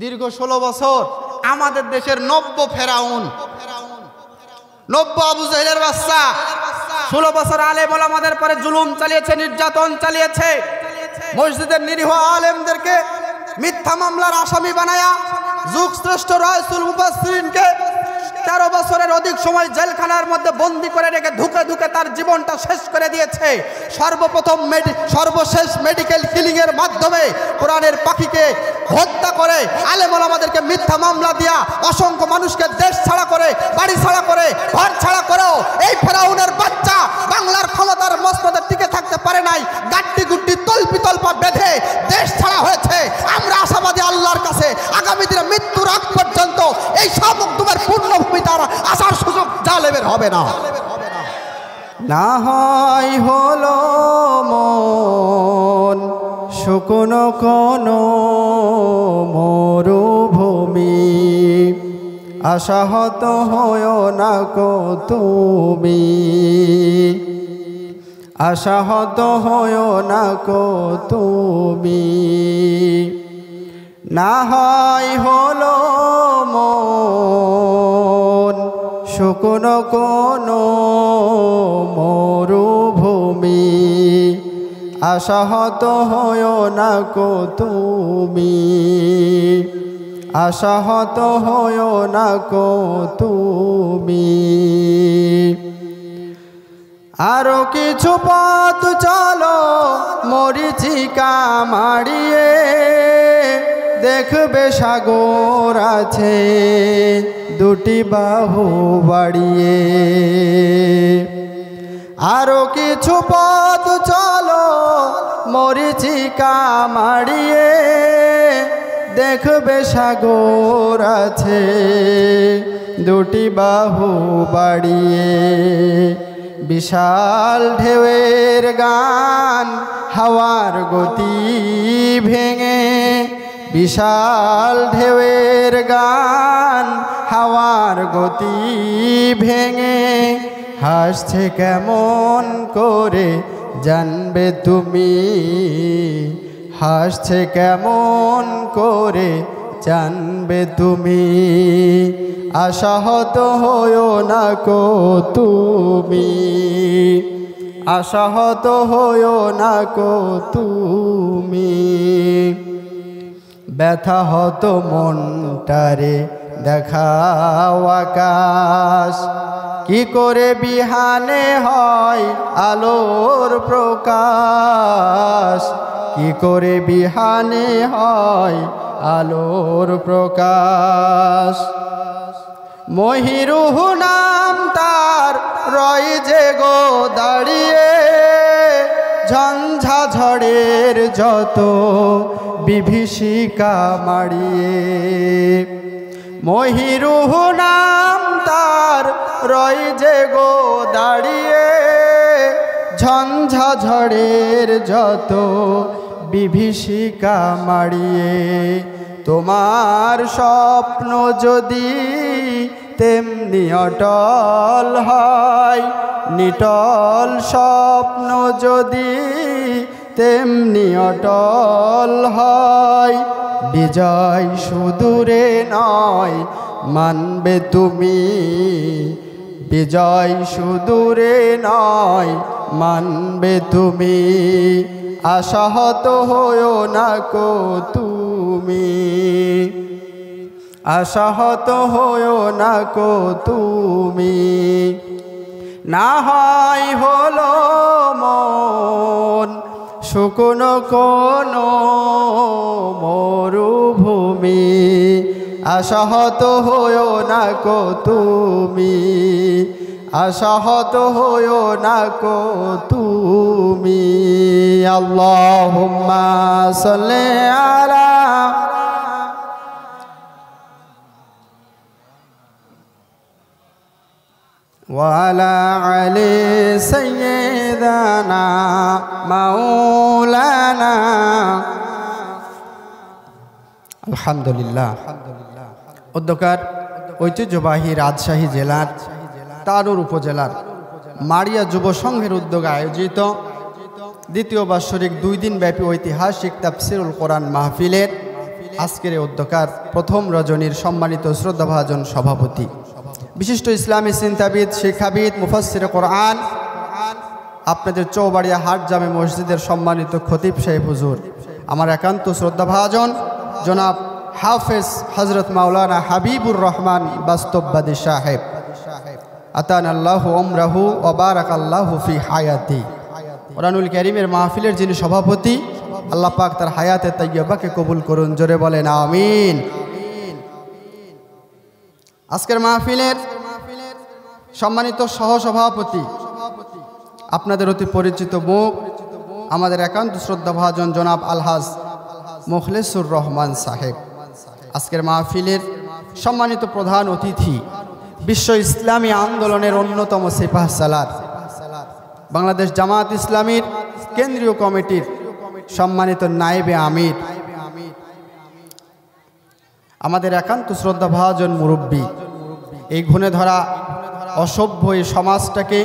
দীর্ঘ 16 বছর আমাদের দেশের নব্য ফেরাউন, নব্য আবু জাহেলের বাচ্চা 16 বছর আলেম ওলামাদের পরে জুলুম চালিয়েছে, নির্যাতন চালিয়েছে। মসজিদের নিরীহ আলেমদেরকে মিথ্যা মামলার আসামি বানায়া যুগশ্রেষ্ঠ রাসূল মুফাসসিরিনকে 13 বছরের অধিক সময় জেলখানার মধ্যে বন্দি করে রেখে ধুকে ধুকে তার জীবনটা শেষ করে দিয়েছে। সর্বশেষ মেডিকেল কিলিং এর মাধ্যমে কোরআনের পাখিকে হত্যা করে আলেম ওলামাদেরকে মিথ্যা মামলা দিয়া অসংখ্য মানুষকে দেশ ছাড়া করে, বাড়ি ছাড়া করে, ঘর ছাড়া করেও এই ফেরাউনের বাচ্চা বাংলার ক্ষমতার মসনদে টিকে থাকতে পারে নাই। গাড্ডি গুড্ডি তল্পি তল্পা বেঁধে দেশ ছাড়া হয়েছে। আমরা আশাবাদী আল্লাহর কাছে আগামী দিনে মৃত্যুর আগ পর্যন্ত এই শামুকদুমের পূর্ণভূমি তার আসার সুযোগ জালেমের হবে না। না হয় হলো মন শুকনো কোনো মরুভূমি, আশাহত হয়ো না কো তুমি, আশাহত হয়ো না কো তুমি। না হয় হলো মন শুকনো কোনো মরুভূমি, আশাহত হয়ো না কো তুমি, আশাহত হয়ো না কো তুমি। আরো কিছু পথ চলো মরিচিকা মাড়িয়ে, দেখবে সাগর আছে দুটি বাহু বাড়িয়ে। আরো কিছু পথ চলো মরিচিকা মাড়িয়ে, দেখবে সাগর আছে দুটি বাহু বাড়িয়ে। বিশাল ঢেউয়ের গান হাওয়ার গতি ভেঙে, বিশাল ঢেউয়ের গান হাওয়ার গতি ভেঙে, হাসছে কেমন করে জানবে তুমি, হাসছে কেমন করে জানবে তুমি। আশাহত হয়ো না কো তুমি, আশাহত হয়ো না কো তুমি। ব্যথা হতো মনটারে দেখাও আকাশ, কি করে বিহানে হয় আলোর প্রকাশ, কি করে বিহানে হয় আলোর প্রকাশ। মহিরুহ নাম তার রয় যে গো দাঁড়িয়ে, ঝঞ্ঝা ঝড়ের যত বিভীষিকা মাড়িয়ে। মহিরুহ নাম তার রয় যে গো দাঁড়িয়ে, ঝঞ্ঝা ঝড়ের যত বিভীষিকা মাড়িয়ে। তোমার স্বপ্ন যদি তেমনি অটল হয়, নিটল স্বপ্ন যদি তেমনি অটল হয়, বিজয় সুদূরে নয় মানবে তুমি, বিজয় সুদূরে নয় মানবে তুমি। আশাহত হয়ো না কো তুমি, আশাহত হয়ো না কো তুমি। না হয় হলো মন শুকনো কোনো মরুভূমি, আশাহত হয়ো না কো তুমি, আশাহত হয়ো না কো তুমি। আল্লাহুম্মা সাল্লি আলা ওয়ালা আলি সাইয়্যিদানা মাওলানা। আলহামদুলিল্লাহ। অধ্যকার ঐতিহ্যবাহী রাজশাহী জেলার তারুর উপজেলার মারিয়া যুব সংঘের উদ্যোগে আয়োজিত দ্বিতীয় বাৎসরিক 2 দিন ব্যাপী ঐতিহাসিক তাফসিরুল কোরআন মাহফিলের আজকের এই উদ্যোকার প্রথম রজনীর সম্মানিত শ্রদ্ধাভাজন সভাপতি, বিশিষ্ট ইসলামী চিন্তাবিদ, শিক্ষাবিদ, মুফাসসির কোরআন, আপনাদের চৌবাড়িয়া হাট জামে মসজিদের সম্মানিত খতিব সাহেব হুজুর, আমার একান্ত শ্রদ্ধাভাজন জনাব হাফেজ হজরত মাওলানা হাবিবুর রহমান বাস্তববাদী সাহেব, আতান আল্লাহু উমরাহু ওয়া বারাকাল্লাহু ফি হায়াতি। কোরআনুল কারীমের মাহফিলের যিনি সভাপতি, আল্লাহ পাক তার হায়াতে তাইয়্যিবাকে কবুল করুন, জোরে বলেন আমিন। আজকের মাহফিলের সম্মানিত সহসভাপতি, আপনাদের অতি পরিচিত মুখ, আমাদের একান্ত শ্রদ্ধাভাজন জনাব আলহাজ মুখলেসুর রহমান সাহেব। আজকের মাহফিলের সম্মানিত প্রধান অতিথি, বিশ্ব ইসলামী আন্দোলনের অন্যতম সিপাহসালার, বাংলাদেশ জামাত ইসলামীর কেন্দ্রীয় কমিটির সম্মানিত নায়েবে আমির, আমাদের একান্ত শ্রদ্ধাভাজন মুরব্বী, এই ঘুণে ধরা অসভ্য এই সমাজটাকে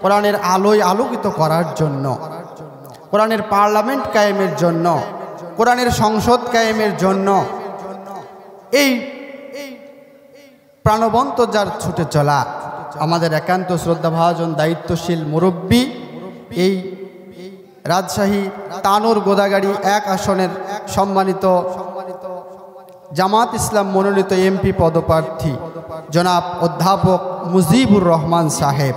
কোরআনের আলোয় আলোকিত করার জন্য, কোরআনের পার্লামেন্ট কায়েমের জন্য, কোরআনের সংসদ কায়েমের জন্য এই প্রাণবন্ত যার ছুটে চলা আমাদের একান্ত শ্রদ্ধাভাজন দায়িত্বশীল মুরব্বী, এই রাজশাহী তানোর গোদাগাড়ি 1 আসনের সম্মানিত জামাত ইসলাম মনোনীত এমপি পদপ্রার্থী জনাব অধ্যাপক মুজিবুর রহমান সাহেব।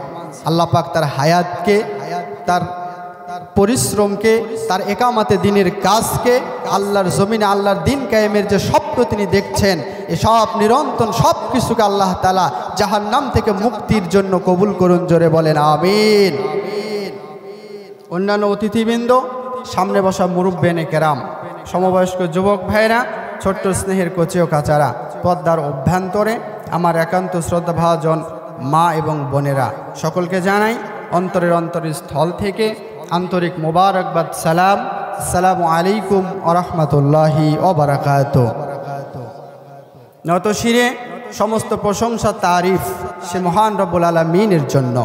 আল্লাহ পাক তার হায়াতকে, তার পরিশ্রমকে, তার একামাতে দিনের কাজকে, আল্লাহর জমিনে আল্লাহর দিন কায়েমের যে স্বপ্ন তিনি দেখছেন, এসব নিরন্তর সব কিছুকে আল্লাহ তাআলা জাহান্নাম থেকে মুক্তির জন্য কবুল করুন, জোরে বলেন আমিন। অন্যান্য অতিথিবৃন্দ, সামনে বসা মুরব্বেনে কেরাম, সমবয়স্ক যুবক ভাইরা, ছোট্ট স্নেহের কচি ও কাচারা, পদ্মার অভ্যন্তরে আমার একান্ত শ্রদ্ধাভাজন মা এবং বোনেরা, সকলকে জানাই অন্তরের স্থল থেকে আন্তরিক মোবারকবাদ, সালাম, আসসালামু আলাইকুম ওয়া রাহমাতুল্লাহি ওয়া বারাকাতুহু। নত শিরে সমস্ত প্রশংসা তারিফ সে মহান রব্বুল আলামিনের জন্য,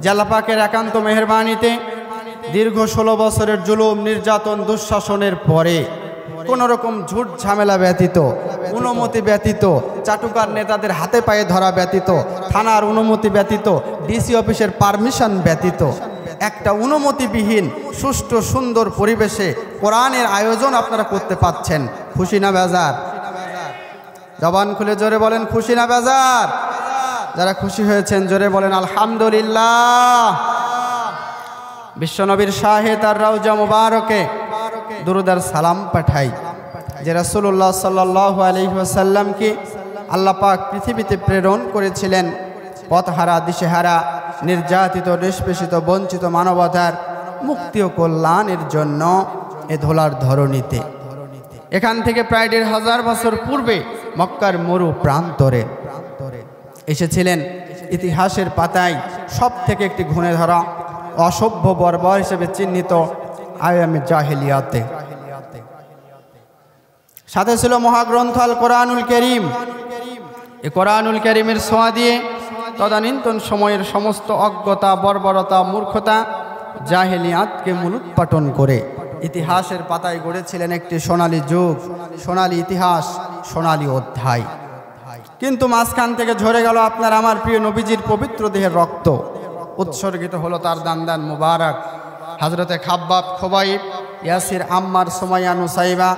যে আল্লাহ পাকের একান্ত মেহেরবানিতে দীর্ঘ 16 বছরের জুলুম, নির্যাতন, দুঃশাসনের পরে কোন রকম ঝুট ঝামেলা ব্যতীত, অনুমতি ব্যতীত, চাটুকার নেতাদের হাতে পায়ে ধরা ব্যতীত, থানার অনুমতি ব্যতীত, ডিসি অফিসের পারমিশন ব্যতীত, একটা অনুমতিবিহীন সুষ্ঠু সুন্দর পরিবেশে কোরআনের আয়োজন আপনারা করতে পাচ্ছেন। খুশি না বেজার? জবান খুলে জোরে বলেন খুশি না বেজার? যারা খুশি হয়েছেন জোরে বলেন আলহামদুলিল্লাহ। বিশ্বনবীর শাহে তার রওজা মুবারকে দুরুদার সালাম পাঠাই, যে রাসূলুল্লাহ সাল্লাল্লাহু আলাইহি ওয়াসাল্লামকে আল্লাহ পাক পৃথিবীতে প্রেরণ করেছিলেন পথহারা, দিশেহারা, নির্যাতিত, নিষ্পেষিত, বঞ্চিত মানবতার মুক্তি ও কল্যাণের জন্য এ ধোলার ধরণীতে। এখান থেকে প্রায় ১৫০০ বছর পূর্বে মক্কার মরু প্রান্তরে এসেছিলেন ইতিহাসের পাতায় সব থেকে একটি ঘুণে ধরা অসভ্য বর্বর হিসেবে চিহ্নিত আয়ামে জাহেলিয়াতে। সাথে ছিল মহাগ্রন্থ আল কোরআনুল কারীম। এই কোরআনুল কারীমের ছোঁয়া দিয়ে তদানীন্তন সময়ের সমস্ত অজ্ঞতা, বর্বরতা, মূর্খতা, জাহেলিয়াতকে মূলোৎপাটন করে ইতিহাসের পাতায় গড়েছিলেন একটি সোনালী যুগ, সোনালী ইতিহাস, সোনালী অধ্যায়। কিন্তু মাঝখান থেকে ঝরে গেল আপনার আমার প্রিয় নবীজির পবিত্র দেহের রক্ত, উৎসর্গিত হলো তার দান মুবারক হযরতে খাব্বাব, খোবাইব, ইয়াসির, আম্মার, সুমাইয়া, নুসাইবা,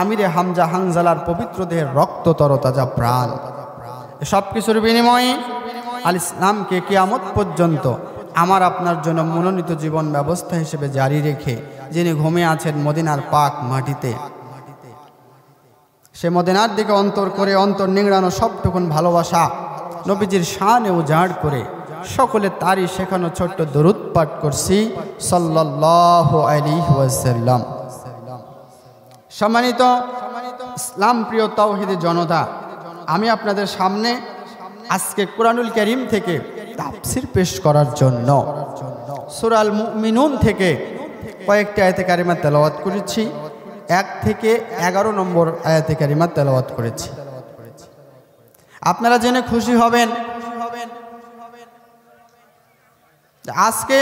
আমিরে হামজা, হানজালার পবিত্র দেহের রক্ত, তরতাজা প্রাণ। সব কিছুর বিনিময়ে আল ইসলামকে কিয়ামত পর্যন্ত আমার আপনার জন্য মনোনীত জীবন ব্যবস্থা হিসেবে জারি রেখে যিনি ঘুমিয়ে আছেন মদিনার পাক মাটিতে, সে মদিনার দিকে অন্তর করে অন্তর নিংড়ানো সবটুকুন ভালোবাসা নবীজির শানে উজাড় করে সকলে তারই শেখানো ছোট্ট দরুদ পাঠ করছি সাল্লাল্লাহু আলাইহি ওয়াসাল্লাম। সম্মানিত ইসলাম প্রিয় তাওহীদি জনতা, আমি আপনাদের সামনে আজকে কোরআনুল কারীম থেকে তাফসীর পেশ করার জন্য সূরা আল মুমিনুন থেকে কয়েকটি আয়াতে কারিমা তেলাওয়াত করেছি। 1 থেকে 11 নম্বর আয়াতে কারিমা তেলাওয়াত করেছি। আপনারা জেনে খুশি হবেন আজকে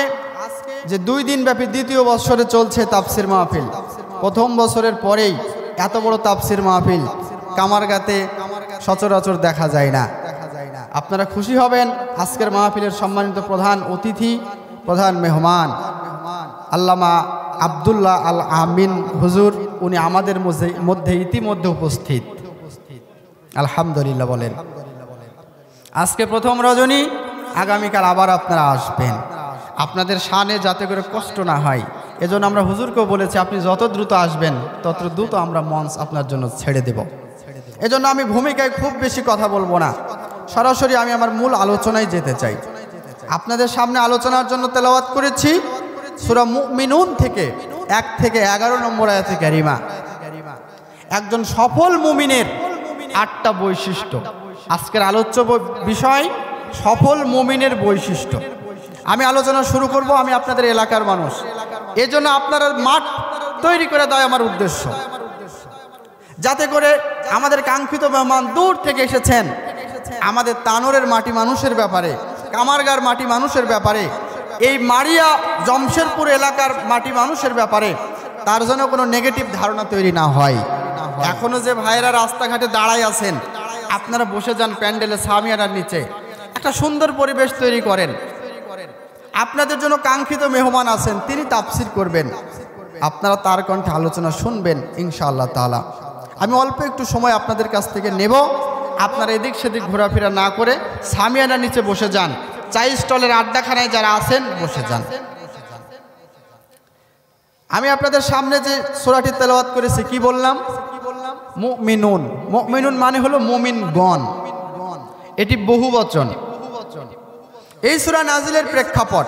যে 2 দিন ব্যাপী দ্বিতীয় বছরে চলছে তাফসীর মাহফিল। প্রথম বছরের পরেই এত বড় তাফসির মাহফিল কামারগাতে সচরাচর দেখা যায় না। আপনারা খুশি হবেন আজকের মাহফিলের সম্মানিত প্রধান অতিথি, প্রধান মেহমান আল্লামা আব্দুল্লাহ আল আমিন হুজুর, উনি আমাদের মধ্যে ইতিমধ্যে উপস্থিত। আলহামদুলিল্লাহ বলেন। আজকে প্রথম রজনী, আগামীকাল আবার আপনারা আসবেন। আপনাদের শানে যাতে করে কষ্ট না হয় এজন্য আমরা হুজুরকেও বলেছি আপনি যত দ্রুত আসবেন তত দ্রুত আমরা মঞ্চ আপনার জন্য ছেড়ে দেব। এজন্য আমি ভূমিকায় খুব বেশি কথা বলবো না, সরাসরি আমি আমার মূল আলোচনায় যেতে চাই। আপনাদের সামনে আলোচনার জন্য তেলাওয়াত করেছি সূরা মুমিনুন থেকে 1 থেকে 11 নম্বর আয়াতে কারিমা। একজন সফল মুমিনের 8টা বৈশিষ্ট্য। আজকের আলোচ্য বিষয় সফল মুমিনের বৈশিষ্ট্য। আমি আলোচনা শুরু করব, আমি আপনাদের এলাকার মানুষ, এজন্য আপনারা মাঠ তৈরি করে দেওয়া আমার উদ্দেশ্য, যাতে করে আমাদের কাঙ্ক্ষিত মেহমান দূর থেকে এসেছেন আমাদের তানোরের মাটি মানুষের ব্যাপারে, কামারগার মাটি মানুষের ব্যাপারে, এই মারিয়া জমশেরপুর এলাকার মাটি মানুষের ব্যাপারে তার জন্য কোনো নেগেটিভ ধারণা তৈরি না হয়। এখনো যে ভাইরা রাস্তাঘাটে দাঁড়ায় আছেন, আপনারা বসে যান প্যান্ডেলে সামিয়ানার নিচে, একটা সুন্দর পরিবেশ তৈরি করেন। আপনাদের জন্য কাঙ্ক্ষিত মেহমান আছেন, তিনি তাফসির করবেন, আপনারা তার কণ্ঠে আলোচনা শুনবেন ইনশাআল্লাহ তাআলা। আমি অল্প একটু সময় আপনাদের কাছ থেকে নেব, আপনারা এদিক সেদিক ঘোরাফেরা না করে সামিয়ানার নিচে বসে যান, চাই স্টলের আড্ডাখানায় যারা আছেন বসে যান। আমি আপনাদের সামনে যে সূরাটি তেলাওয়াত করেছি কি বললাম? মুমিনুন। মুমিনুন মানে হলো মুমিনগণ, এটি বহুবচন। এই সূরা নাজিলের প্রেক্ষাপট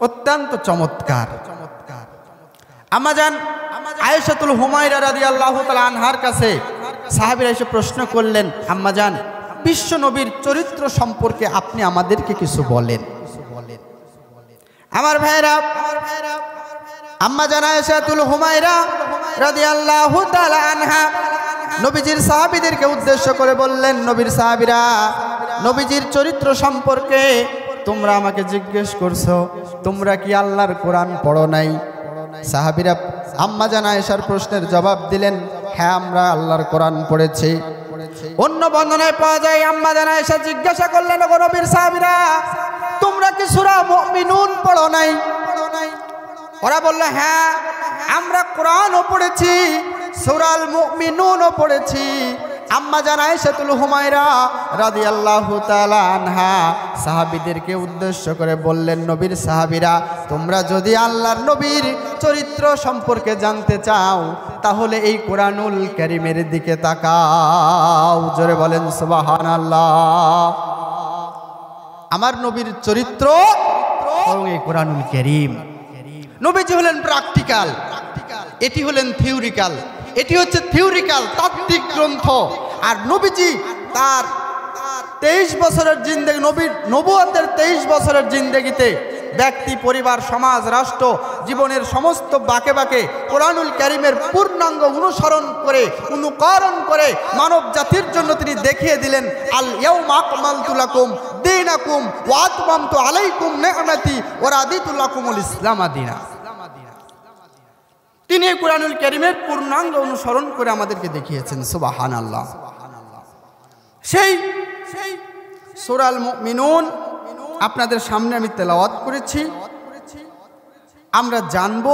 অত্যন্ত চমৎকার। আম্মাজান আয়েশাতুল হুমায়রা রাদিয়াল্লাহু তাআলা আনহার কাছে সাহাবীরা এসে প্রশ্ন করলেন, আম্মাজান বিশ্ব নবীর চরিত্র সম্পর্কে আপনি আমাদেরকে কিছু বলেন। আমার ভাইরা, আম্মাজান আয়েশাতুল হুমায়রা রাদিয়াল্লাহু তাআলা আনহা নবীজির সাহাবীদেরকে উদ্দেশ্য করে বললেন, নবীর সাহাবীরা, নবীজির চরিত্র সম্পর্কে তোমরা আমাকে জিজ্ঞেস করছো, তোমরা কি আল্লাহর কোরআন পড়ো নাই? সাহাবীরা আম্মাজান আয়েশার প্রশ্নের জবাব দিলেন, হ্যাঁ আমরা আল্লাহর কোরআন পড়েছি। অন্য বর্ণনায় পাওয়া যায় আম্মাজান আয়েশা জিজ্ঞাসা করলেন, ওগো নবীর সাহাবীরা, তোমরা কি সূরা মুমিনুন পড়ো নাই? ওরা বলল, হ্যাঁ আমরা কোরআনও পড়েছি, সূরাল মুমিনুনও পড়েছি। আম্মাজান আয়েশাতুল হুমায়রা রাদিয়াল্লাহু তাআলা আনহা সাহাবীদেরকে উদ্দেশ্য করে বললেন, নবীর সাহাবীরা, তোমরা যদি আল্লাহর নবীর চরিত্র সম্পর্কে জানতে চাও তাহলে এই কোরআনুল কারীমের দিকে তাকাও। জোরে বলেন সুবহানাল্লাহ। আমার নবীর চরিত্র এবং এই কোরআনুল কারীম। নবীজি হলেন প্র্যাকটিক্যাল, এটি হলেন থিওরিক্যাল। এটি হচ্ছে থিওরিক্যাল তাত্ত্বিক গ্রন্থ। আর নবীজি তার 23 বছরের জিন্দেগি, নবুয়তের 23 বছরের জিন্দেগিতে ব্যক্তি, পরিবার, সমাজ, রাষ্ট্র জীবনের সমস্ত বাঁকে বাঁকে কোরআনুল কারীমের পূর্ণাঙ্গ অনুসরণ করে, অনুকরণ করে মানব জাতির জন্য তিনি দেখিয়ে দিলেন, আল ইয়াউমা আকমালতু লাকুম দীনাকুম ওয়া আতমামতু আলাইকুম নি'মাতি ওয়া রাদিতু লাকুমুল ইসলাম দীনা। তিনি এই কোরআনুল কারীমের পূর্ণাঙ্গ অনুসরণ করে আমাদেরকে দেখিয়েছেন। সুবহানাল্লাহ। সেই সূরাল মুমিনুন আপনাদের সামনে আমি তেলাওয়াত করেছি। আমরা জানব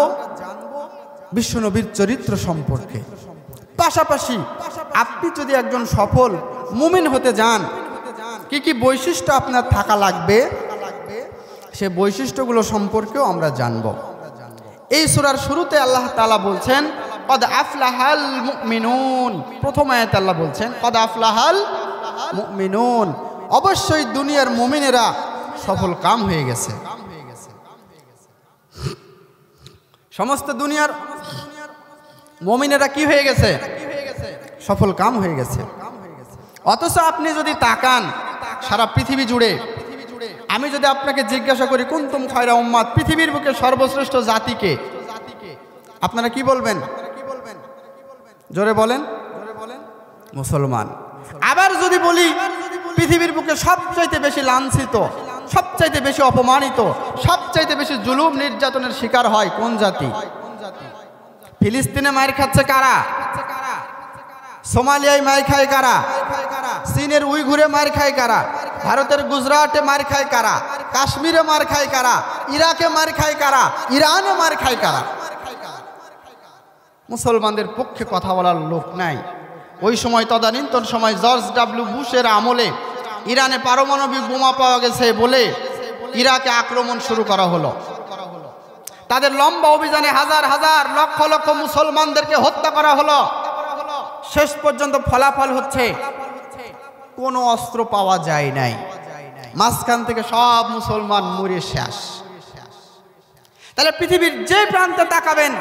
বিশ্বনবীর চরিত্র সম্পর্কে। পাশাপাশি আপনি যদি একজন সফল মুমিন হতে যান, কি কি বৈশিষ্ট্য আপনার থাকা লাগবে সে বৈশিষ্ট্যগুলো সম্পর্কেও আমরা জানব। এই সূরার শুরুতে আল্লাহ তাআলা বলছেন, কদ আফলাহাল মুমিনুন। প্রথম আয়াতে আল্লাহ বলছেন কদ আফলাহাল মুমিনুন, অবশ্যই দুনিয়ার মুমিনেরা সফল কাম হয়ে গেছে। সমস্ত দুনিয়ার মুমিনেরা কি হয়ে গেছে? সফল কাম হয়ে গেছে। অথচ আপনি যদি তাকান সারা পৃথিবী জুড়ে, আমি যদি আপনাকে জিজ্ঞাসা করি কুনতুম খায়রা উম্মাত, পৃথিবীর বুকে সর্বশ্রেষ্ঠ জাতিকে, আপনারা কি বলবেন? জোরে বলেন। মুসলমান। আবার যদি বলি পৃথিবীর বুকে সবচাইতে বেশি লাঞ্ছিত, সবচাইতে বেশি অপমানিত, সবচাইতে বেশি জুলুম নির্যাতনের শিকার হয় কোন জাতি? ফিলিস্তিনে মার খাচ্ছে কারা? সোমালিয়ায় মার খায় কারা? চীনের উইঘুরে মার খায় কারা? ভারতের গুজরাটে মার খায় কারা? কাশ্মীরে মার খায় কারা? ইরাকে মার খায় কারা? ইরানে মার খায় কারা? মুসলমানদের পক্ষে কথা বলার লোক নাই। ওই সময় তদানীন্তন সময় জর্জ ডাব্লিউ বুশের আমলে ইরানে পারমাণবিক বোমা পাওয়া গেছে বলে ইরাকে আক্রমণ শুরু করা হলো। তাদের লম্বা অভিযানে হাজার হাজার লক্ষ লক্ষ মুসলমানদেরকে হত্যা করা হলো। শেষ পর্যন্ত ফলাফল হচ্ছে কোনো অস্ত্র পাওয়া যায় নাই, মাঝখান থেকে সব মুসলমান মরে শেষ। তাহলে পৃথিবীর যে প্রান্তে তাকাবেন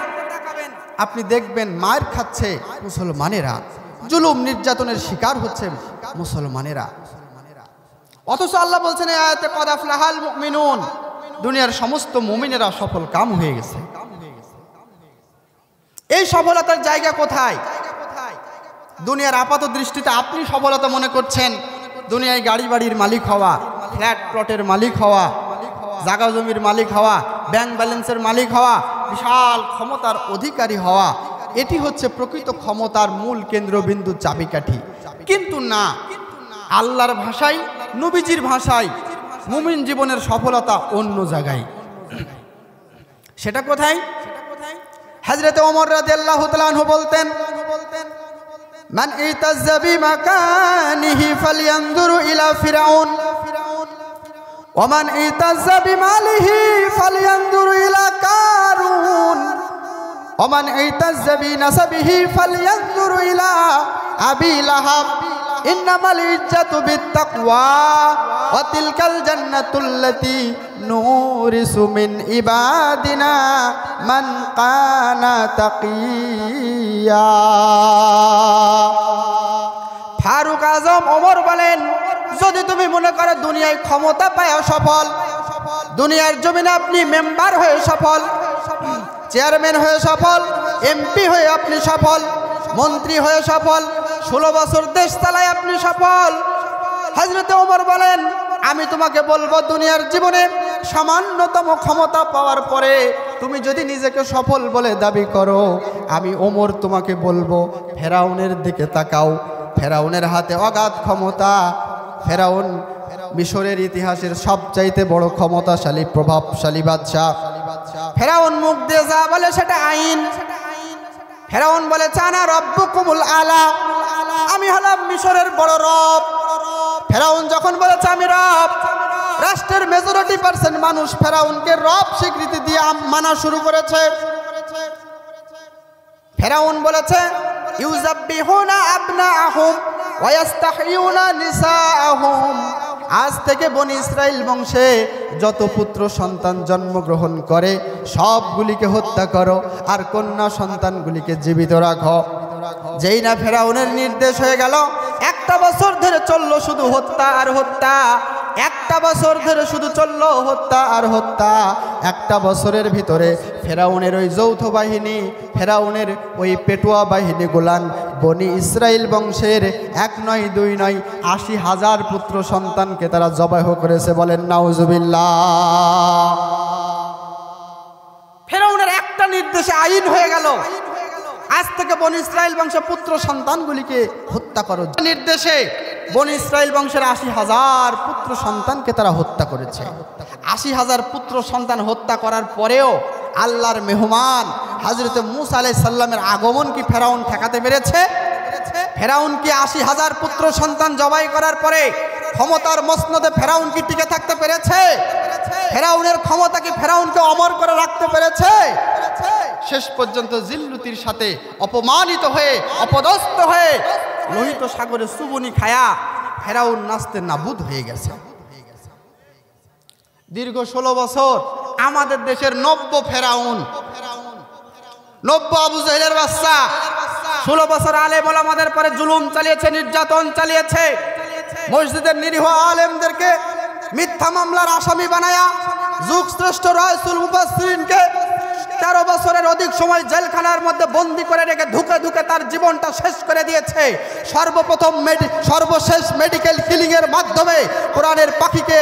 আপনি দেখবেন মার খাচ্ছে মুসলমানেরা, জুলুম নির্যাতনের শিকার হচ্ছে মুসলমানেরা। অথচ আল্লাহ বলছেন এই আয়াতে কদ আফলাহাল মুমিনুন, দুনিয়ার সমস্ত মুমিনেরা সফল কাম হয়ে গেছে। এই সফলতার জায়গা কোথায়? দুনিয়ার আপাত দৃষ্টিতে আপনি সফলতা মনে করছেন দুনিয়ায় গাড়ি বাড়ির মালিক হওয়া, ফ্ল্যাট প্লটের মালিক হওয়া, জাগা জমির মালিক হওয়া, ব্যাংক ব্যালেন্সের মালিক হওয়া, বিশাল ক্ষমতার অধিকারী হওয়া, এটি হচ্ছে প্রকৃত ক্ষমতার মূল কেন্দ্রবিন্দু, চাবিকাঠি। কিন্তু না, আল্লাহর ভাষায়, নবীজির ভাষায় মুমিন জীবনের সফলতা অন্য জায়গায়। সেটা কোথায়? হযরত ওমর রাদিয়াল্লাহু তাআলা আনহু বলতেন, মান ইতাজ্জা বিমাকানিহি ফালইয়ানজুরু ইলা ফিরআউন ওয়া মান ইতাজ্জা বিমালিহি ফালইয়ানজুরু ইলা কারুন ওয়া মান ইতাজ্জা বিনাসাবিহি ফালইয়ানজুরু ইলা আবি লাহাব ইন্নামাল ইজ্জাতু বিত্তাকওয়া ওয়া তিলকাল জান্নাতুল্লাতী নুরিসু মিন ইবাদিনা মান কানা তাকিয়া। ফারুক আজম ওমর বলেন, যদি তুমি মনে করো দুনিয়ায় ক্ষমতা পায় সফল, দুনিয়ার জমিনে আপনি মেম্বার হয়ে সফল, চেয়ারম্যান হয়ে সফল, এমপি হয়ে আপনি সফল, মন্ত্রী হয়ে সফল, 16 বছর দেশ চালায় আপনি সফল। হযরত ওমর বলেন, আমি তোমাকে বলবো দুনিয়ার জীবনে সামান্যতম ক্ষমতা পাওয়ার পরে তুমি যদি নিজেকে সফল বলে দাবি করো, আমি ওমর তোমাকে বলবো ফেরাউনের দিকে তাকাও। ফেরাউনের হাতে অগাধ ক্ষমতা। ফেরাউন মিশরের ইতিহাসের সবচাইতে বড় ক্ষমতাশালী প্রভাবশালী বাদশা। ফেরাউন মুখ দিয়ে যা বলে সেটা আইন। ফেরাউন বলে চানা রব্বুকুমুল আলা, আমি হলাম মিশরের বড় রব। ফেরাউন যখন বলেছে আমি রব, রাষ্ট্রের মেজরিটি পার্সেন্ট মানুষ ফেরাউনকে রব স্বীকৃতি দিয়ে মানা শুরু করেছে। ফেরাউন বলেছে ইউযাব্বিহুনা আবনাআহুম ওয়া ইস্তাহইউনা নিসাআহুম, আজ থেকে বনি ইসরাইল বংশে যত পুত্র সন্তান জন্মগ্রহণ করে সবগুলিকে হত্যা করো আর কন্যা সন্তানগুলিকে জীবিত রাখো। যেই না ফেরাউনের নির্দেশ হয়ে গেল, একটা বছর ধরে চললো শুধু হত্যা আর হত্যা, একটা বছর ধরে শুধু চললো হত্যা আর হত্যা। একটা বছরের ভিতরে ফেরাউনের ওই যৌথ বাহিনী, ফেরাউনের ওই পেটুয়া বাহিনী গুলান বনি ইসরাইল বংশের 1 নয় 2 নয় 80,000 পুত্র সন্তানকে তারা জবাহ করেছে। বলেন নাউজুবিল্লাহ। ফেরাউনের একটা নির্দেশে আইন হয়ে গেল, আজ থেকে বনি ইসরাইল বংশের পুত্র সন্তানগুলিকে হত্যা করো। নির্দেশে বনি ইসরাইল বংশের 80,000 পুত্র সন্তানকে তারা হত্যা করেছে। 80,000 পুত্র সন্তান হত্যা করার পরেও আল্লাহর মেহমান হযরত মূসা আলাইহিস সালামের আগমন কি ফেরাউন ঠেকাতে পেরেছে? ফেরাউন কি 80,000 পুত্র সন্তান জবাই করার পরে ক্ষমতার মসনদে ফেরাউন কি টিকে থাকতে পেরেছে? ফেরাউনের ক্ষমতা কি ফেরাউনকে অমর করে রাখতে পেরেছে? শেষ পর্যন্ত জিল্লুতির সাথে অপমানিত হয়ে, অপদস্থ হয়ে, লোহিত সাগরে সুবনি খায়া ফেরাউন নাস্তে নাবুদ হয়ে গেছে। দীর্ঘ 16 বছর আমাদের দেশের নব্য ফেরাউন, নব্য আবু জাহেলের বাচ্চা 16 বছর আলেম ওলামাদের পরে জুলুম চালিয়েছে, নির্যাতন চালিয়েছে। মসজিদের নিরীহ আলেমদেরকে মিথ্যা মামলার আসামি বানায়া যুগ শ্রেষ্ঠ রাসূল মুফাসসিরিনকে 13 বছরের অধিক সময় জেলখানার মধ্যে বন্দি করে রেখে ধুকে ধুকে তার জীবনটা শেষ করে দিয়েছে। সর্বশেষ মেডিকেল কিলিং এর মাধ্যমে কোরআনের পাখিকে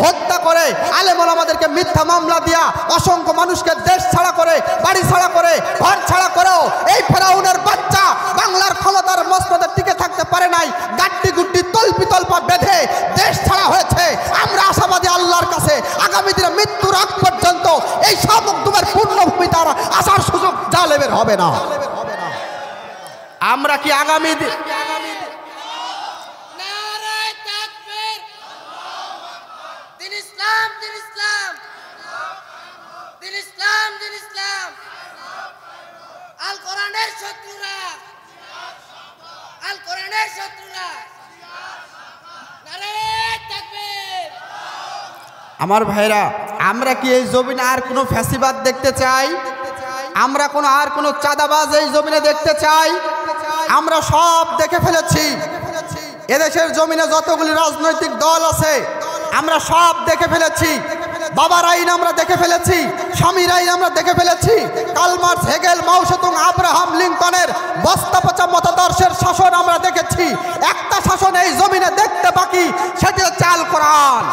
হত্যা করে আলেম ওলামাদেরকে মিথ্যা মামলা দিয়া অসংখ্য মানুষকে দেশ ছাড়া করে, বাড়ি ছাড়া করে, ঘর ছাড়া করেও এই ফেরাউনের বাচ্চা বাংলার ক্ষমতার মসনদে টিকে থাকতে পারে নাই। গাড্ডি গুড্ডি তল্পি তল্পা বেঁধে দেশ ছাড়া হয়েছে। আমরা আশাবাদী আল্লাহর কাছে আগামী দিনে মৃত্যুর আগ পর্যন্ত এই শামুকদুমের পূর্ণভূমি তার আসার সুযোগ জালেমের হবে না। আমরা কি আগামী আমার ভাইরা, আমরা কি এই জমিনে আর কোনো ফ্যাসিবাদ দেখতে চাই? আমরা আর কোনো চাঁদাবাজ এই জমিনে দেখতে চাই? আমরা সব দেখে ফেলেছি। এদেশের জমিনে যতগুলি রাজনৈতিক দল আছে আমরা সব দেখে ফেলেছি। বাবার আইন আমরা দেখে ফেলেছি, স্বামীর আইন আমরা দেখে ফেলেছি, কার্ল মার্কস, হেগেল, মাও সেতুং, আব্রাহাম লিঙ্কনের বস্তা পচা মতাদর্শের শাসন আমরা দেখেছি। একটা শাসন এই জমিনে দেখতে বাকি, সেটি হচ্ছে আল কোরআন।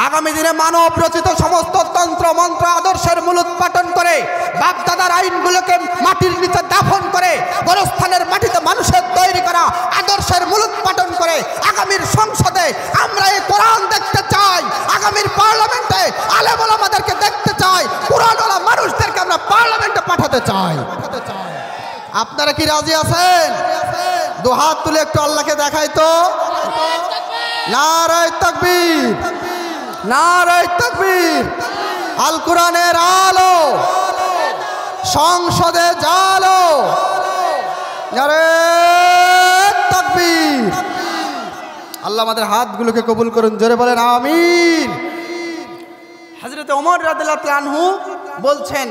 আগামী দিনে মানব রচিত সমস্ত তন্ত্র মন্ত্র আদর্শের মূলোৎপাটন করে, বাপদাদার আইনগুলোকে মাটির নিচে দাফন করে, গোরস্থানের মাটিতে মানুষের তৈরি করা আদর্শের মূলোৎপাটন করে আগামীর সংসদে আমরা এই কোরআন দেখতে চাই। আগামীর পার্লামেন্টে আলেম ওলামাদেরকে দেখতে চাই, কোরআনওয়ালা মানুষদেরকে আমরা পার্লামেন্টে পাঠাতে চাই। আপনারা কি রাজি আছেন? দু হাত তুলে একটু আল্লাহকে দেখাই তো। নারায়ে তাকবীর, নারায়ে তাকবীর। আল কোরআনের আলো সংসদে জালো। নারায়ে তাকবীর। আল্লাহ আমাদের হাতগুলোকে কবুল করুন, জোরে বলেন আমিন। হযরত ওমর রাদিয়াল্লাহু তাআলা আনহু বলছেন,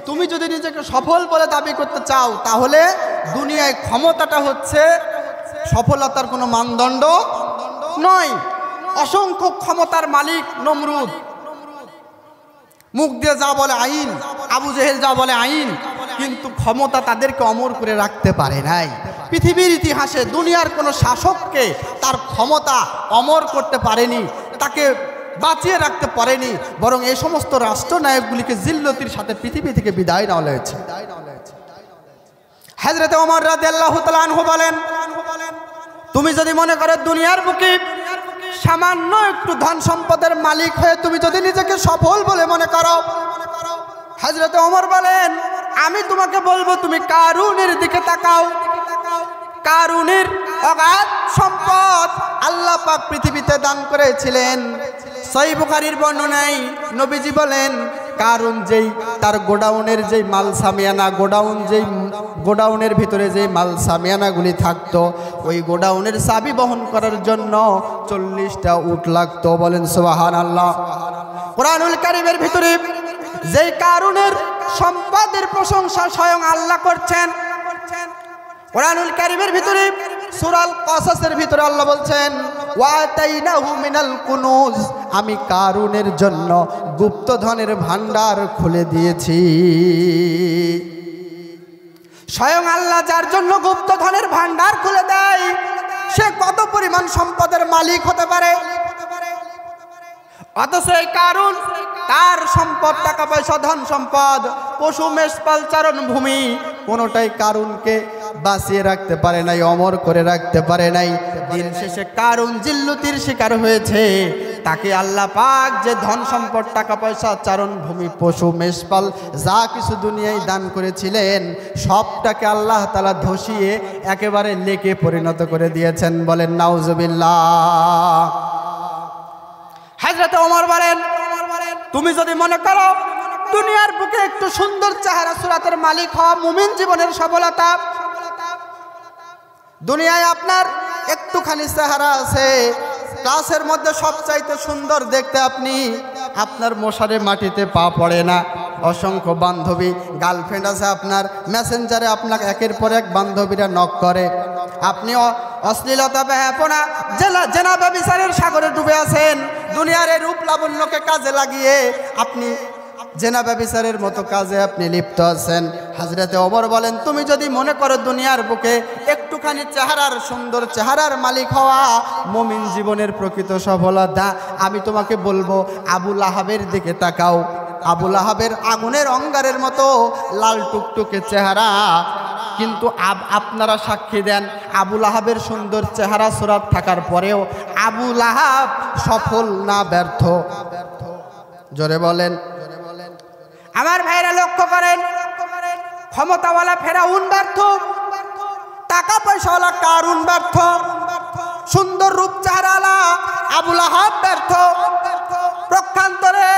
তুমি যদি নিজেকে সফল বলে দাবি করতে চাও তাহলে দুনিয়ায় ক্ষমতাটা হচ্ছে সফলতার কোনো মানদণ্ড নয়। অসংখ্য ক্ষমতার মালিক নমরুদ মুখ দিয়ে যা বলে আইন, আবু জেহেল যা বলে আইন, কিন্তু ক্ষমতা তাদেরকে অমর করে রাখতে পারে নাই। পৃথিবীর ইতিহাসে দুনিয়ার কোনো শাসককে তার ক্ষমতা অমর করতে পারেনি, তাকে বাঁচিয়ে রাখতে পারেনি, বরং এই সমস্ত রাষ্ট্রনায়কগুলিকে জিল্লতির সাথে পৃথিবী থেকে বিদায় নেওয়া হয়েছে। হযরত ওমর রাদিয়াল্লাহু তাআলা আনহু বলেন, তুমি যদি মনে করো দুনিয়ার বুকে সামান্য একটু ধন সম্পদের মালিক হয়ে তুমি যদি নিজেকে সফল বলে মনে করো, হযরত ওমর বলেন, আমি তোমাকে বলবো তুমি কারুনের দিকে তাকাও। কারুনের অগাধ সম্পদ আল্লাহ পাক পৃথিবীতে দান করেছিলেন। সহিহ বুখারীর বর্ণনায় নবীজি বলেন, কারুন যেই তার গোডাউনের যেই মাল সামিয়ানা, গোডাউনের ভিতরে যেই মাল সামিয়ানাগুলি থাকতো, ওই গোডাউনের চাবি বহন করার জন্য 40টা উট লাগতো। বলেন সুবহানাল্লাহ। কোরআনুল কারীমের ভিতরে যেই কারুনের সম্পদের প্রশংসা স্বয়ং আল্লাহ করছেন, কোরআনুল কারীমের ভিতরে সূরা কাসাসের ভিতরে আল্লাহ বলছেন, ওয়াতাইনাহু মিনাল কুনুজ, আমি কারুনের জন্য গুপ্তধনের ভান্ডার খুলে দিয়েছি। স্বয়ং আল্লাহ যার জন্য গুপ্তধনের ভান্ডার খুলে দেয়, সে কত পরিমাণ সম্পদের মালিক হতে পারে। অথচ এই কারুন তার সম্পদ, টাকা পয়সা, ধন সম্পদ, পশু মেষপাল, চারণ ভূমি, কোনোটাই কারুনকে বাঁচিয়ে রাখতে পারে নাই, অমর করে রাখতে পারে নাই। দিন শেষে কারুন জিল্লতির শিকার হয়েছে। তাকে আল্লাহ পাক যে ধন সম্পদ, টাকা পয়সা, চারণ ভূমি, পশু মেষপাল যা কিছু দুনিয়ায় দান করেছিলেন, সবটাকে আল্লাহ তাআলা ধসিয়ে একেবারে লেকে পরিণত করে দিয়েছেন। বলেন নাউজুবিল্লাহ। হযরত ওমর বলেন, তুমি যদি মনে করো দুনিয়ার বুকে একটু সুন্দর চেহারা সুরাতের মালিক হওয়া মুমিন জীবনের সফলতা, দুনিয়ায় আপনার একটুখানি চেহারা আছে, ক্লাসের মধ্যে সবচাইতে সুন্দর দেখতে আপনি, আপনার মশারে মাটিতে পা পড়ে না, অসংখ্য বান্ধবী গার্লফ্রেন্ড আছে আপনার, মেসেঞ্জারে আপনাকে একের পর এক বান্ধবীরা নক করে, আপনি অশ্লীলতা ব্যাপনা জেনা ব্যভিচারের সাগরে ডুবে আছেন। দুনিয়ার এই রূপ লাবণ্যকে কাজে লাগিয়ে আপনি জেনা ব্যভিচারের মতো কাজে আপনি লিপ্ত আছেন। হযরতে ওমর বলেন, তুমি যদি মনে করো দুনিয়ার বুকে একটুখানি চেহারার সুন্দর চেহারার মালিক হওয়া মুমিন জীবনের প্রকৃত সফলতা, আমি তোমাকে বলবো আবু লাহাবের দিকে তাকাও। আবু লাহাবের আগুনের অঙ্গারের মতো লাল টুকটুকে চেহারা, কিন্তু আপনারা সাক্ষী দেন আবু লাহাবের সুন্দর চেহারা সুরাত থাকার পরেও আবু লাহাব সফল না ব্যর্থ? জোরে বলেন। আমার ভাইরা লক্ষ্য করেন, ক্ষমতাওয়ালা ফেরাউন ব্যর্থ, টাকা পয়সাওয়ালা কারুন ব্যর্থ, সুন্দর রূপ চেহারাওয়ালা আবু লাহাব ব্যর্থ, প্রক্ষান্তরে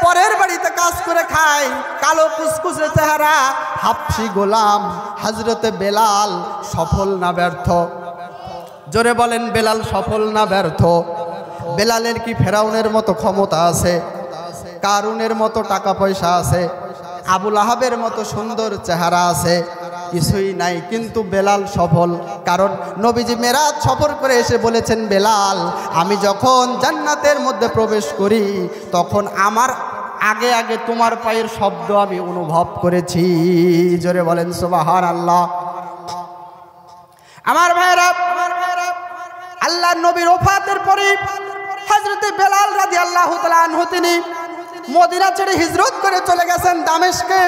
পরের বাড়িতে কাজ করে খায় কালো কুসকুসে চেহারা হাফসি গোলাম হযরতে বেলাল সফল না ব্যর্থ? জোরে বলেন, বেলাল সফল না ব্যর্থ? বেলালের কি ফেরাউনের মতো ক্ষমতা আছে? কারুনের মতো টাকা পয়সা আছে? আবু লাহাবের মতো সুন্দর চেহারা আছে? কিছুই নাই, কিন্তু বেলাল সফল। কারণ নবীজি মেরাজ সফর করে এসে বলেছেন, বেলাল আমি যখন জান্নাতের মধ্যে প্রবেশ করি তখন আমার আগে আগে তোমার পায়ের শব্দ আমি অনুভব করেছি। জোরে বলেন সুবহানাল্লাহ। আমার ভাইরা, আল্লাহর নবীর ওফাতের পরে হযরতে বেলাল রাদিয়াল্লাহু তাআলা আনহু তিনি মদিনা ছেড়ে হিজরত করে চলে গেছেন দামেস্কে।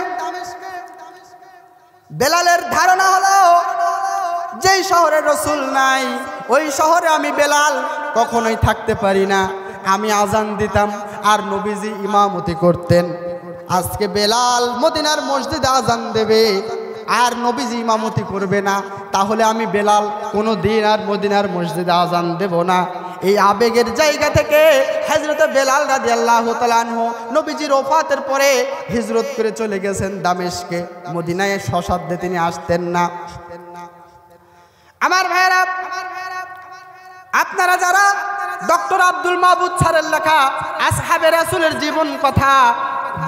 বেলালের ধারণা হলো যেই শহরে রাসূল নাই ওই শহরে আমি বেলাল কখনোই থাকতে পারি না। আমি আজান দিতাম আর নবীজি ইমামতি করতেন। আজকে বেলাল মদিনার মসজিদে আজান দেবে আর নবীজি ইমামতি করবে না, তাহলে আমি বেলাল কোনো দিন আর মদিনার মসজিদে আজান দেব না। এই আবেগের জায়গা থেকে হযরতে বেলাল রাদিয়াল্লাহু তাআলা আনহু নবীজির ওফাতের পরে হিজরত করে চলে গেছেন দামেস্কে। মদিনায় সশব্দে তিনি আসতেন না। আমার ভাইরা, আপনারা যারা ডক্টর আব্দুল মাহবুব স্যারের লেখা আসহাবে রাসূলের জীবন কথা